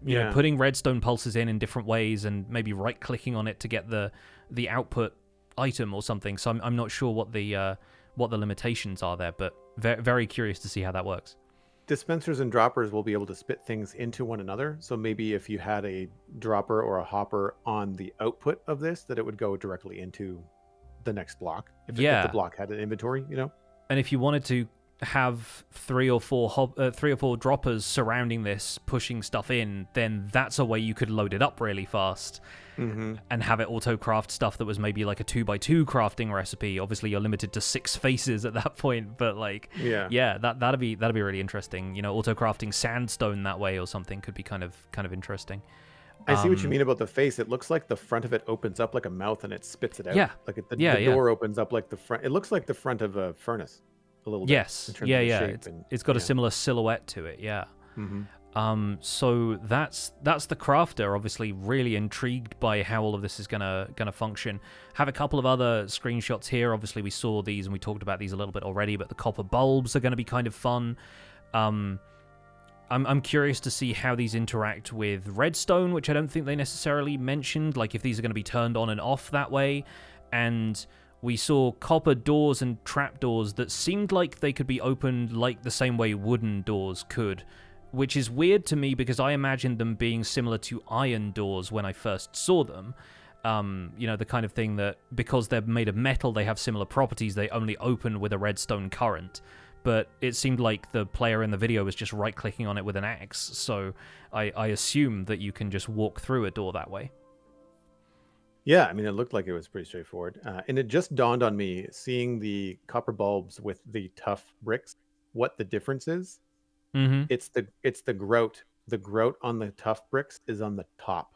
you know, putting redstone pulses in different ways and maybe right-clicking on it to get the output item or something, so I'm not sure what the limitations are there, but very curious to see how that works. Dispensers and droppers will be able to spit things into one another. So maybe if you had a dropper or a hopper on the output of this, that it would go directly into the next block. If the block had an inventory, you know? And if you wanted to have 3 or 4 droppers surrounding this, pushing stuff in, then that's a way you could load it up really fast and have it auto-craft stuff that was maybe like a 2x2 crafting recipe. Obviously, you're limited to 6 faces at that point, but like, that'd be really interesting. You know, auto-crafting sandstone that way or something could be kind of interesting. I see what you mean about the face. It looks like the front of it opens up like a mouth and it spits it out. Yeah. Like the door opens up like the front. It looks like the front of a furnace a little bit. Yes. It's got a similar silhouette to it. Yeah. So that's the crafter. Obviously, really intrigued by how all of this is gonna function. Have a couple of other screenshots here. Obviously, we saw these and we talked about these a little bit already, but the copper bulbs are going to be kind of fun. I'm curious to see how these interact with redstone, which I don't think they necessarily mentioned, like if these are going to be turned on and off that way. And we saw copper doors and trapdoors that seemed like they could be opened like the same way wooden doors could, which is weird to me because I imagined them being similar to iron doors when I first saw them. You know, the kind of thing that because they're made of metal, they have similar properties, they only open with a redstone current. But it seemed like the player in the video was just right-clicking on it with an axe, so I assume that you can just walk through a door that way. Yeah, I mean, it looked like it was pretty straightforward. And it just dawned on me, seeing the copper bulbs with the tough bricks, what the difference is. It's the grout. The grout on the tough bricks is on the top.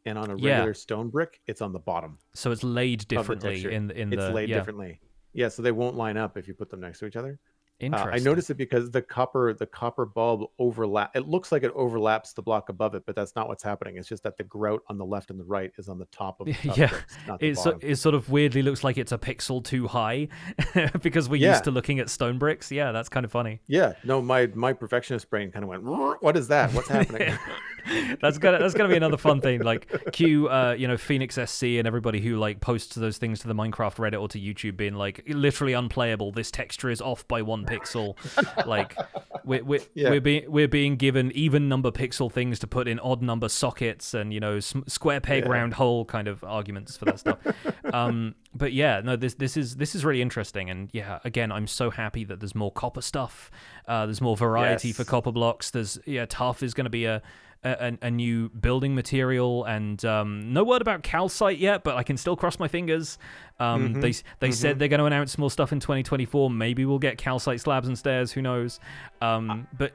and on a regular stone brick, it's on the bottom. So it's laid differently It's laid differently. Yeah, so they won't line up if you put them next to each other. Interesting. I noticed it because the copper bulb overlap. It looks like it overlaps the block above it, but that's not what's happening. It's just that the grout on the left and the right is on the top of the tough bricks, not the bottom. It sort of weirdly looks like it's a pixel too high because we're used to looking at stone bricks. Yeah, that's kind of funny. Yeah, no, my perfectionist brain kind of went, what is that? What's happening? That's gonna be another fun thing. Like cue Phoenix SC and everybody who like posts those things to the Minecraft Reddit or to YouTube, being like literally unplayable. This texture is off by 1 pixel. Like we're being given even number pixel things to put in odd number sockets and square peg round hole kind of arguments for that stuff. But yeah, no, this is really interesting. And yeah, again, I'm so happy that there's more copper stuff. There's more variety for copper blocks. Tuff is going to be a new building material, and no word about calcite yet, but I can still cross my fingers. They said they're going to announce more stuff in 2024. Maybe we'll get calcite slabs and stairs, who knows. But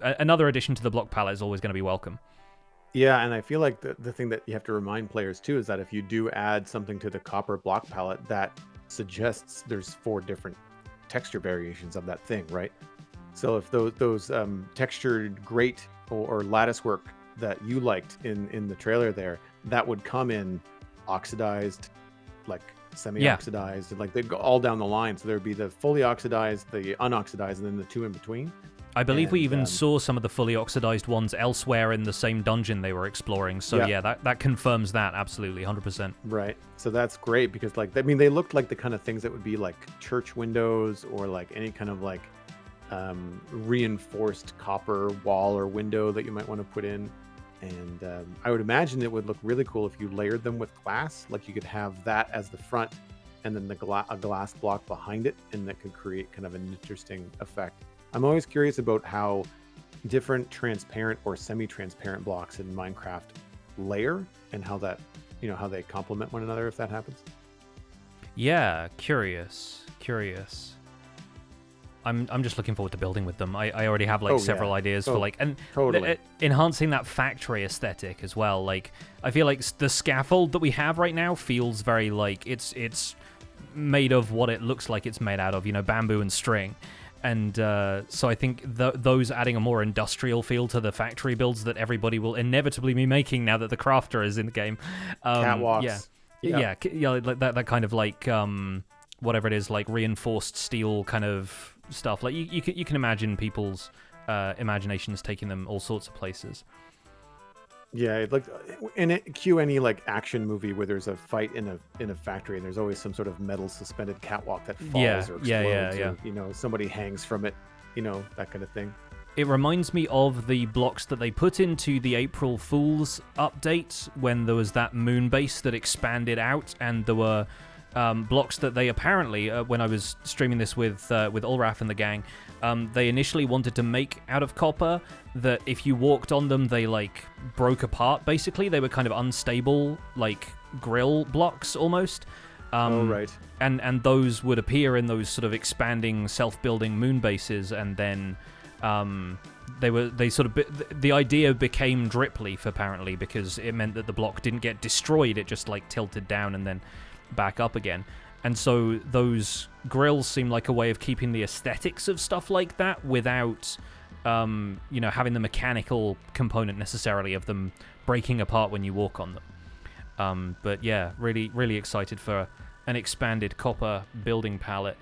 another addition to the block palette is always going to be welcome. Yeah, and I feel like the thing that you have to remind players too is that if you do add something to the copper block palette, that suggests there's 4 different texture variations of that thing, right? So if those textured grate or lattice work that you liked in the trailer there, that would come in oxidized, like semi-oxidized, and like they go all down the line. So there'd be the fully oxidized, the unoxidized, and then the 2 in between. I believe we even saw some of the fully oxidized ones elsewhere in the same dungeon they were exploring. So yeah, that confirms that absolutely 100%. Right. So that's great because they looked like the kind of things that would be like church windows or like any kind of like reinforced copper wall or window that you might want to put in. And I would imagine it would look really cool if you layered them with glass. Like you could have that as the front and then a glass block behind it, and that could create kind of an interesting effect. I'm always curious about how different transparent or semi-transparent blocks in Minecraft layer and how that, how they complement one another if that happens. Yeah, curious. I'm just looking forward to building with them. I already have several ideas for totally. Enhancing that factory aesthetic as well. Like I feel like the scaffold that we have right now feels very like it's made of what it looks like it's made out of, bamboo and string. And so I think those adding a more industrial feel to the factory builds that everybody will inevitably be making now that the crafter is in the game. Catwalks. Yeah, like that kind of like whatever it is, like reinforced steel kind of stuff. Like you can imagine people's imaginations taking them all sorts of places. Yeah, like cue any like action movie where there's a fight in a factory and there's always some sort of metal suspended catwalk that falls or explodes or somebody hangs from it, that kind of thing. It reminds me of the blocks that they put into the April Fool's update when there was that moon base that expanded out, and there were blocks that they apparently, when I was streaming this with Ulraf and the gang, they initially wanted to make out of copper, that if you walked on them, they like broke apart, basically. They were kind of unstable, like grill blocks almost. Right. And those would appear in those sort of expanding, self-building moon bases, and then the idea became drip leaf apparently, because it meant that the block didn't get destroyed, it just like tilted down and then back up again. And so those grills seem like a way of keeping the aesthetics of stuff like that without having the mechanical component necessarily of them breaking apart when you walk on them. But yeah, really, really excited for an expanded copper building palette.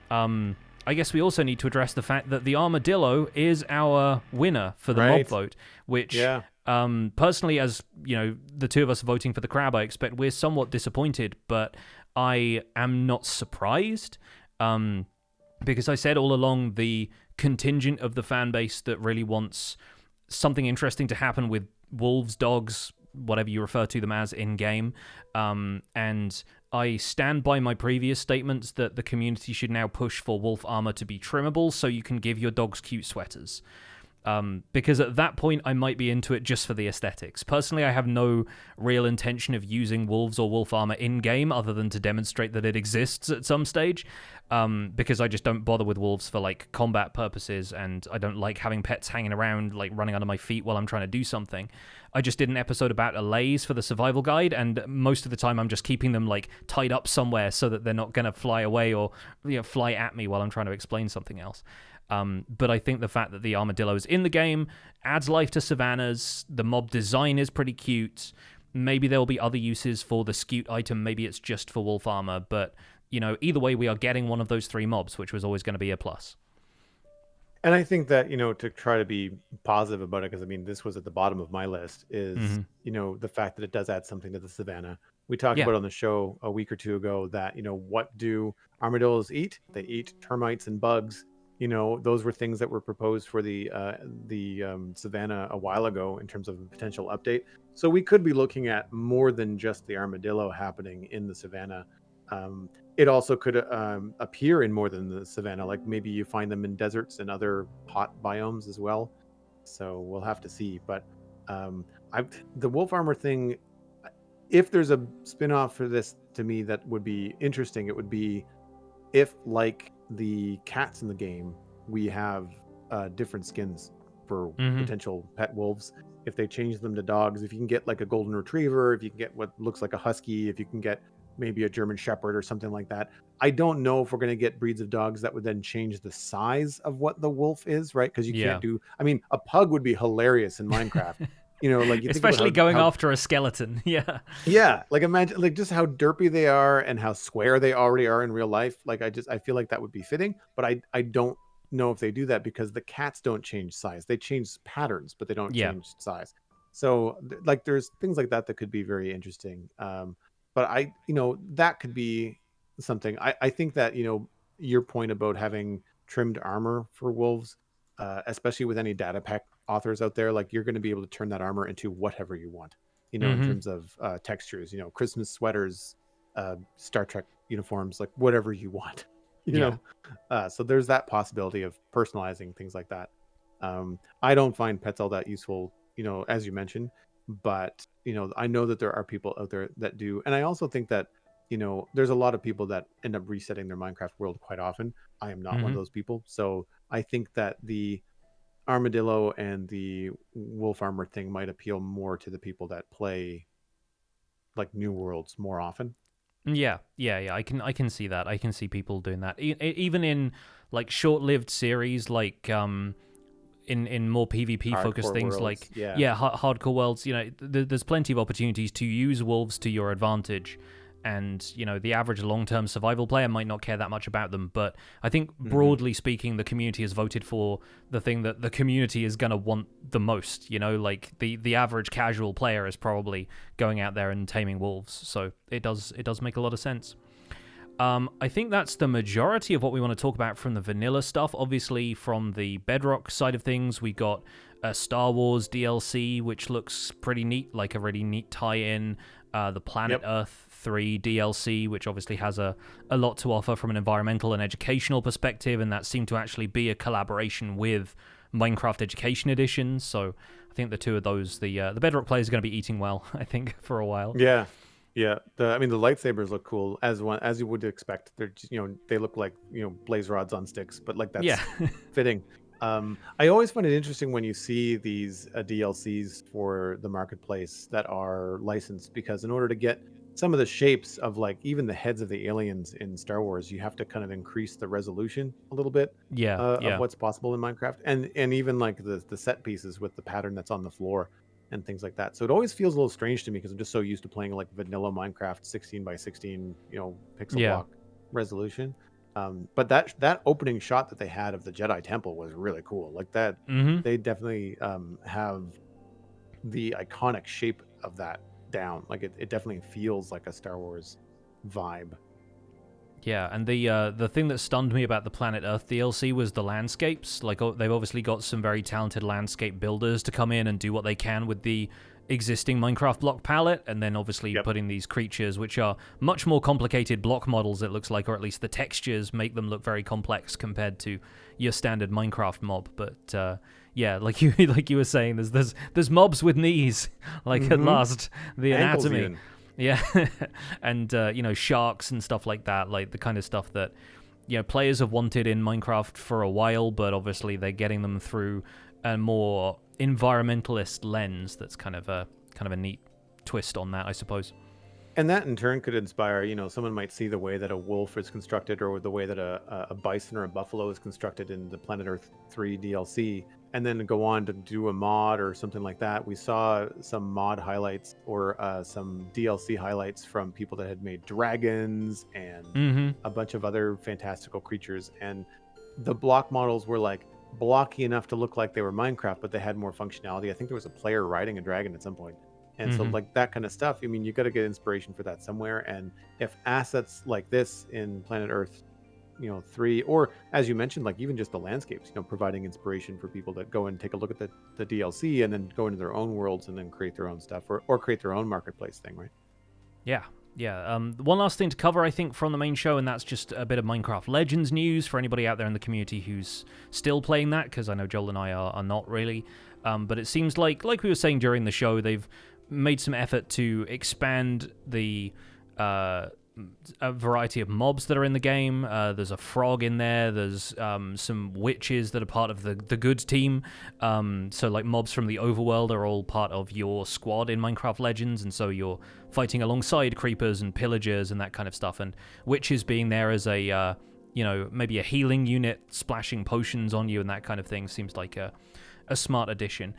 I guess we also need to address the fact that the Armadillo is our winner for the mob vote, which personally, as the two of us voting for the crab, I expect we're somewhat disappointed, but I am not surprised, because I said all along the contingent of the fan base that really wants something interesting to happen with wolves, dogs, whatever you refer to them as in-game, and I stand by my previous statements that the community should now push for wolf armor to be trimmable so you can give your dogs cute sweaters. Because at that point I might be into it just for the aesthetics. Personally, I have no real intention of using wolves or wolf armor in-game other than to demonstrate that it exists at some stage, because I just don't bother with wolves for like combat purposes, and I don't like having pets hanging around like running under my feet while I'm trying to do something. I just did an episode about allays for the survival guide, and most of the time I'm just keeping them like tied up somewhere so that they're not going to fly away or fly at me while I'm trying to explain something else. But I think the fact that the armadillo is in the game adds life to savannas. The mob design is pretty cute. Maybe there will be other uses for the scute item. Maybe it's just for wolf armor. But, either way, we are getting one of those 3 mobs, which was always going to be a plus. And I think that, to try to be positive about it, because, this was at the bottom of my list, is, the fact that it does add something to the savannah. We talked about on the show a week or two ago that, what do armadillos eat? They eat termites and bugs. Those were things that were proposed for the savannah a while ago in terms of a potential update. So we could be looking at more than just the armadillo happening in the savannah. It also could appear in more than the savannah. Like maybe you find them in deserts and other hot biomes as well. So we'll have to see. But the wolf armor thing, if there's a spin-off for this, to me, that would be interesting. It would be if, like the cats in the game, we have different skins for potential pet wolves. If they change them to dogs, if you can get like a golden retriever, if you can get what looks like a husky, if you can get maybe a German shepherd or something like that. I don't know if we're going to get breeds of dogs that would then change the size of what the wolf is, right? Because you can't do, a pug would be hilarious in Minecraft. Like especially going after a skeleton. Yeah, like imagine like just how derpy they are and how square they already are in real life. Like I feel like that would be fitting, but I don't know if they do that because the cats don't change size. They change patterns, but they don't change size. So like there's things like that could be very interesting. But that could be something. I think that your point about having trimmed armor for wolves, especially with any data pack authors out there, like you're going to be able to turn that armor into whatever you want, in terms of textures, Christmas sweaters, Star Trek uniforms, like whatever you want, so there's that possibility of personalizing things like that. I don't find pets all that useful, as you mentioned, but I know that there are people out there that do. And I also think that there's a lot of people that end up resetting their Minecraft world quite often. I am not one of those people, so I think that the armadillo and the wolf armor thing might appeal more to the people that play like new worlds more often. Yeah. I can see that. I can see people doing that, even in like short-lived series, like in more PvP focused things, worlds. like hardcore worlds. There's plenty of opportunities to use wolves to your advantage. And, the average long-term survival player might not care that much about them. But I think, broadly speaking, the community has voted for the thing that the community is going to want the most. Like the average casual player is probably going out there and taming wolves. So it does make a lot of sense. I think that's the majority of what we want to talk about from the vanilla stuff. Obviously, from the Bedrock side of things, we got a Star Wars DLC, which looks pretty neat, like a really neat tie-in. The Planet Earth 3 DLC, which obviously has a lot to offer from an environmental and educational perspective, and that seemed to actually be a collaboration with Minecraft Education Edition. So I think the two of those, the Bedrock players are going to be eating well, I think, for a while. Yeah. The lightsabers look cool as you would expect. They're just, they look like blaze rods on sticks, but like that's fitting. I always find it interesting when you see these DLCs for the marketplace that are licensed, because in order to get some of the shapes of like even the heads of the aliens in Star Wars, you have to kind of increase the resolution a little bit of what's possible in Minecraft, and even like the set pieces with the pattern that's on the floor and things like that. So it always feels a little strange to me because I'm just so used to playing like vanilla Minecraft 16 by 16 pixel block resolution. But that opening shot that they had of the Jedi Temple was really cool. Like that, they definitely have the iconic shape of that down. Like it definitely feels like a Star Wars vibe. Yeah, and the thing that stunned me about the Planet Earth DLC was the landscapes. Like they've obviously got some very talented landscape builders to come in and do what they can with the existing Minecraft block palette, and then obviously putting these creatures, which are much more complicated block models, it looks like, or at least the textures make them look very complex compared to your standard Minecraft mob. But yeah, like you were saying, there's mobs with knees, like at last, the Ankles anatomy. even. Yeah, and sharks and stuff like that, like the kind of stuff that players have wanted in Minecraft for a while, but obviously they're getting them through a more environmentalist lens. That's kind of a neat twist on that, I suppose. And that in turn could inspire, someone might see the way that a wolf is constructed or the way that a bison or a buffalo is constructed in the Planet Earth 3 DLC, and then go on to do a mod or something like that. We saw some mod highlights or some DLC highlights from people that had made dragons and a bunch of other fantastical creatures. And the block models were like blocky enough to look like they were Minecraft, but they had more functionality. I think there was a player riding a dragon at some point. And so like that kind of stuff, I mean, you got to get inspiration for that somewhere. And if assets like this in Planet Earth, 3, or as you mentioned, like even just the landscapes, providing inspiration for people that go and take a look at the DLC and then go into their own worlds and then create their own stuff or create their own marketplace thing, right? Yeah. One last thing to cover, I think, from the main show, and that's just a bit of Minecraft Legends news for anybody out there in the community who's still playing that, because I know Joel and I are not really. But it seems like we were saying during the show, they've made some effort to expand the a variety of mobs that are in the game. There's a frog in there. There's some witches that are part of the good team. So like mobs from the overworld are all part of your squad in Minecraft Legends, and so you're fighting alongside creepers and pillagers and that kind of stuff. And witches being there as a maybe a healing unit, splashing potions on you and that kind of thing seems like a smart addition.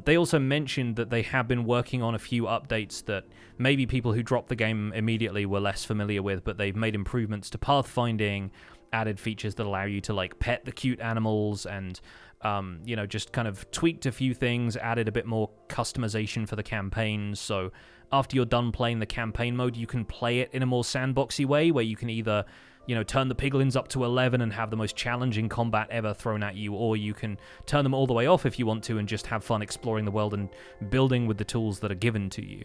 They also mentioned that they have been working on a few updates that maybe people who dropped the game immediately were less familiar with, but they've made improvements to pathfinding, added features that allow you to like pet the cute animals, and just kind of tweaked a few things, added a bit more customization for the campaigns. So after you're done playing the campaign mode, you can play it in a more sandboxy way, where you can either turn the piglins up to 11 and have the most challenging combat ever thrown at you, or you can turn them all the way off if you want to and just have fun exploring the world and building with the tools that are given to you.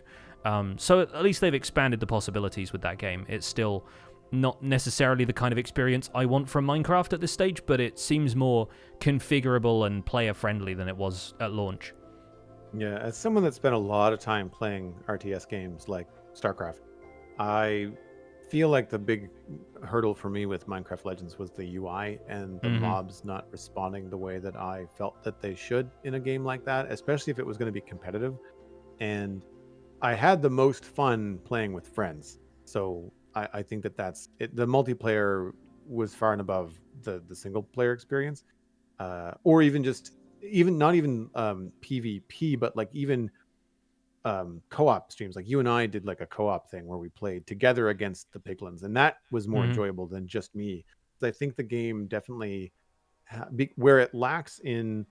So at least they've expanded the possibilities with that game. It's still not necessarily the kind of experience I want from Minecraft at this stage, but it seems more configurable and player-friendly than it was at launch. Yeah, as someone that spent a lot of time playing RTS games like StarCraft, I feel like the big hurdle for me with Minecraft Legends was the UI and the mobs not responding the way that I felt that they should in a game like that, especially if it was going to be competitive. And I had the most fun playing with friends. So I think that's it. The multiplayer was far and above the single player experience, or even not even PvP, but like even co-op streams. Like you and I did like a co-op thing where we played together against the piglins, and that was more enjoyable than just me. I think the game definitely where it lacks in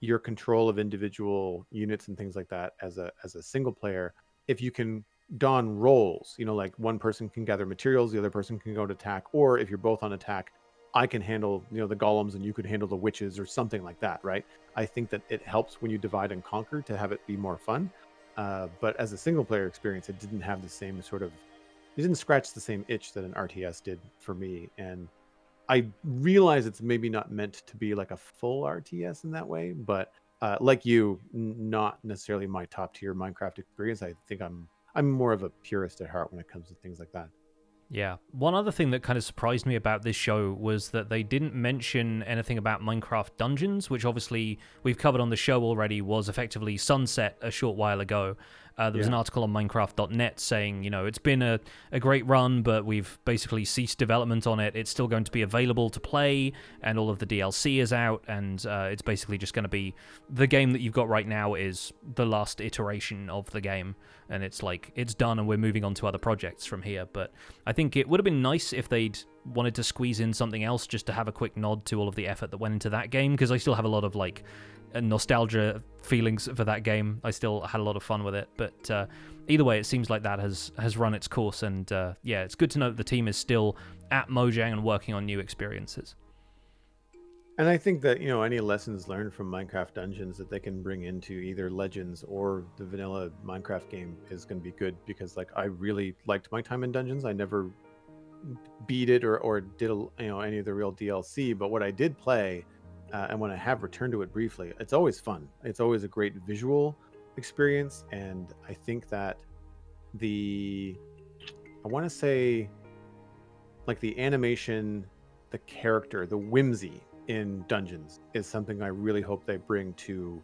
your control of individual units and things like that as a single player, if you can don roles, like one person can gather materials, the other person can go to attack, or if you're both on attack, I can handle the golems and you could handle the witches or something like that, right? I think that it helps when you divide and conquer to have it be more fun. But as a single player experience, it didn't have the same it didn't scratch the same itch that an RTS did for me. And I realize it's maybe not meant to be like a full RTS in that way, but like you, not necessarily my top tier Minecraft experience. I think I'm more of a purist at heart when it comes to things like that. Yeah. One other thing that kind of surprised me about this show was that they didn't mention anything about Minecraft Dungeons, which obviously we've covered on the show already, was effectively sunset a short while ago. There was an article on Minecraft.net saying, it's been a great run, but we've basically ceased development on it. It's still going to be available to play, and all of the DLC is out, and it's basically just going to be the game that you've got right now is the last iteration of the game, and it's like, it's done, and we're moving on to other projects from here. But I think it would have been nice if they'd wanted to squeeze in something else just to have a quick nod to all of the effort that went into that game, because I still have a lot of nostalgia feelings for that game. I still had a lot of fun with it, but either way, it seems like that has run its course, and it's good to know that the team is still at Mojang and working on new experiences. And I think that any lessons learned from Minecraft Dungeons that they can bring into either Legends or the vanilla Minecraft game is going to be good, because I really liked my time in Dungeons. I never beat it or did any of the real DLC, but what I did play and when I have returned to it briefly, it's always fun. It's always a great visual experience, and I think that I want to say, like, the animation, the character, the whimsy in dungeons is something I really hope they bring to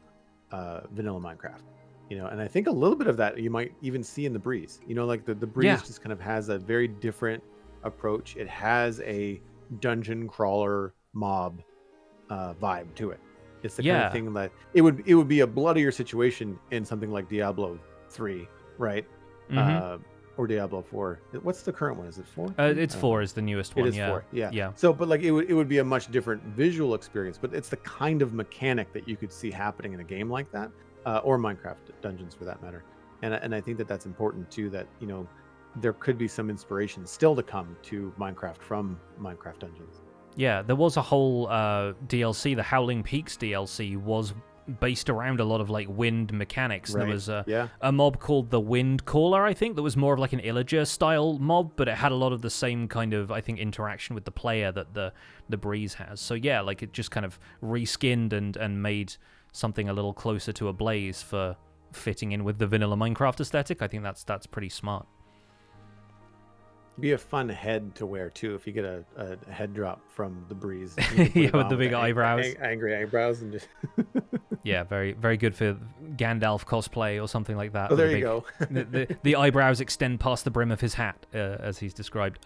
vanilla Minecraft. And I think a little bit of that you might even see in the Breeze. Like the Breeze just kind of has a very different approach. It has a dungeon crawler mob vibe to it. It's the kind of thing that it would be a bloodier situation in something like Diablo 3, right? Or Diablo 4. What's the current one? Is it 4? It's 4 is the newest one. It is 4. Yeah. So, but like it would be a much different visual experience, but it's the kind of mechanic that you could see happening in a game like that, or Minecraft dungeons for that matter. And I think that that's important too. That there could be some inspiration still to come to Minecraft from Minecraft Dungeons. Yeah, there was a whole DLC, the Howling Peaks DLC, was based around a lot of like wind mechanics. Right. There was a mob called the Wind Caller, I think, that was more of like an Illager style mob, but it had a lot of the same kind of, I think, interaction with the player that the Breeze has. So yeah, like it just kind of reskinned and made something a little closer to a Blaze for fitting in with the vanilla Minecraft aesthetic. I think that's pretty smart. Be a fun head to wear too if you get a head drop from the Breeze. Yeah, with the big eyebrows, angry eyebrows, and just yeah, very very good for Gandalf cosplay or something like that. Oh, there you go. the eyebrows extend past the brim of his hat, as he's described.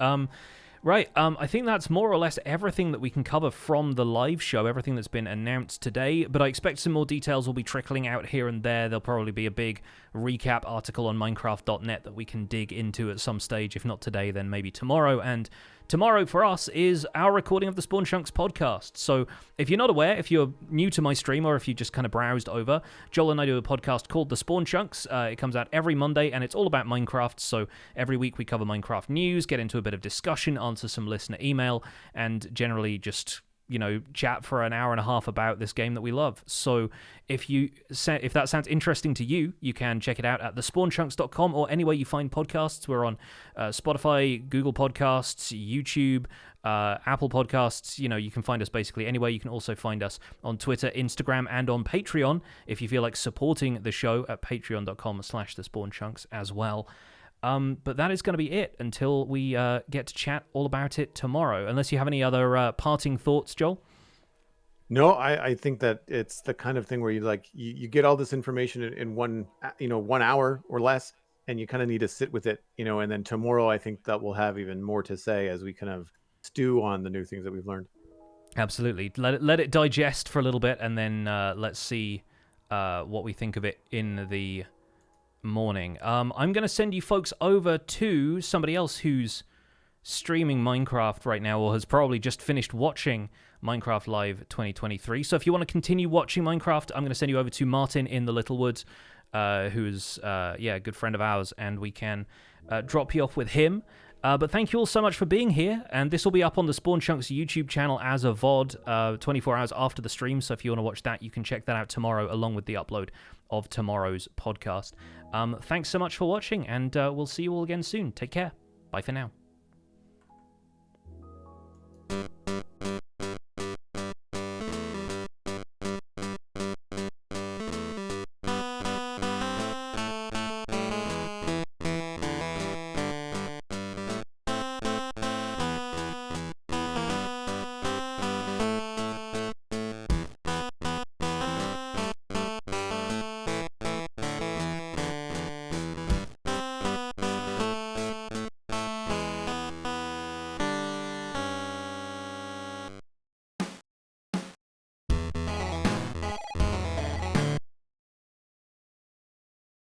Right, I think that's more or less everything that we can cover from the live show, everything that's been announced today, but I expect some more details will be trickling out here and there. There'll probably be a big recap article on Minecraft.net that we can dig into at some stage, if not today, then maybe tomorrow, and tomorrow for us is our recording of the Spawn Chunks podcast. So if you're not aware, if you're new to my stream or if you just kind of browsed over, Joel and I do a podcast called the Spawn Chunks. It comes out every Monday and it's all about Minecraft. So every week we cover Minecraft news, get into a bit of discussion, answer some listener email, and generally just chat for an hour and a half about this game that we love. So if that sounds interesting to you, you can check it out at thespawnchunks.com or anywhere you find podcasts. We're on Spotify, Google Podcasts, YouTube, Apple Podcasts. You can find us basically anywhere. You can also find us on Twitter, Instagram, and on Patreon if you feel like supporting the show at patreon.com/thespawnchunks as well. But that is going to be it until we get to chat all about it tomorrow. Unless you have any other parting thoughts, Joel? No, I think that it's the kind of thing where you get all this information in 1 hour or less, and you kind of need to sit with it, and then tomorrow I think that we'll have even more to say as we kind of stew on the new things that we've learned. Absolutely. Let it digest for a little bit, and then let's see what we think of it in the morning. I'm going to send you folks over to somebody else who's streaming Minecraft right now, or has probably just finished watching Minecraft Live 2023. So if you want to continue watching Minecraft, I'm going to send you over to Martin in the Littlewoods, who's a good friend of ours, and we can drop you off with him. But thank you all so much for being here, and this will be up on the Spawn Chunks YouTube channel as a VOD 24 hours after the stream, so if you want to watch that, you can check that out tomorrow along with the upload of tomorrow's podcast. Thanks so much for watching, and we'll see you all again soon. Take care. Bye for now.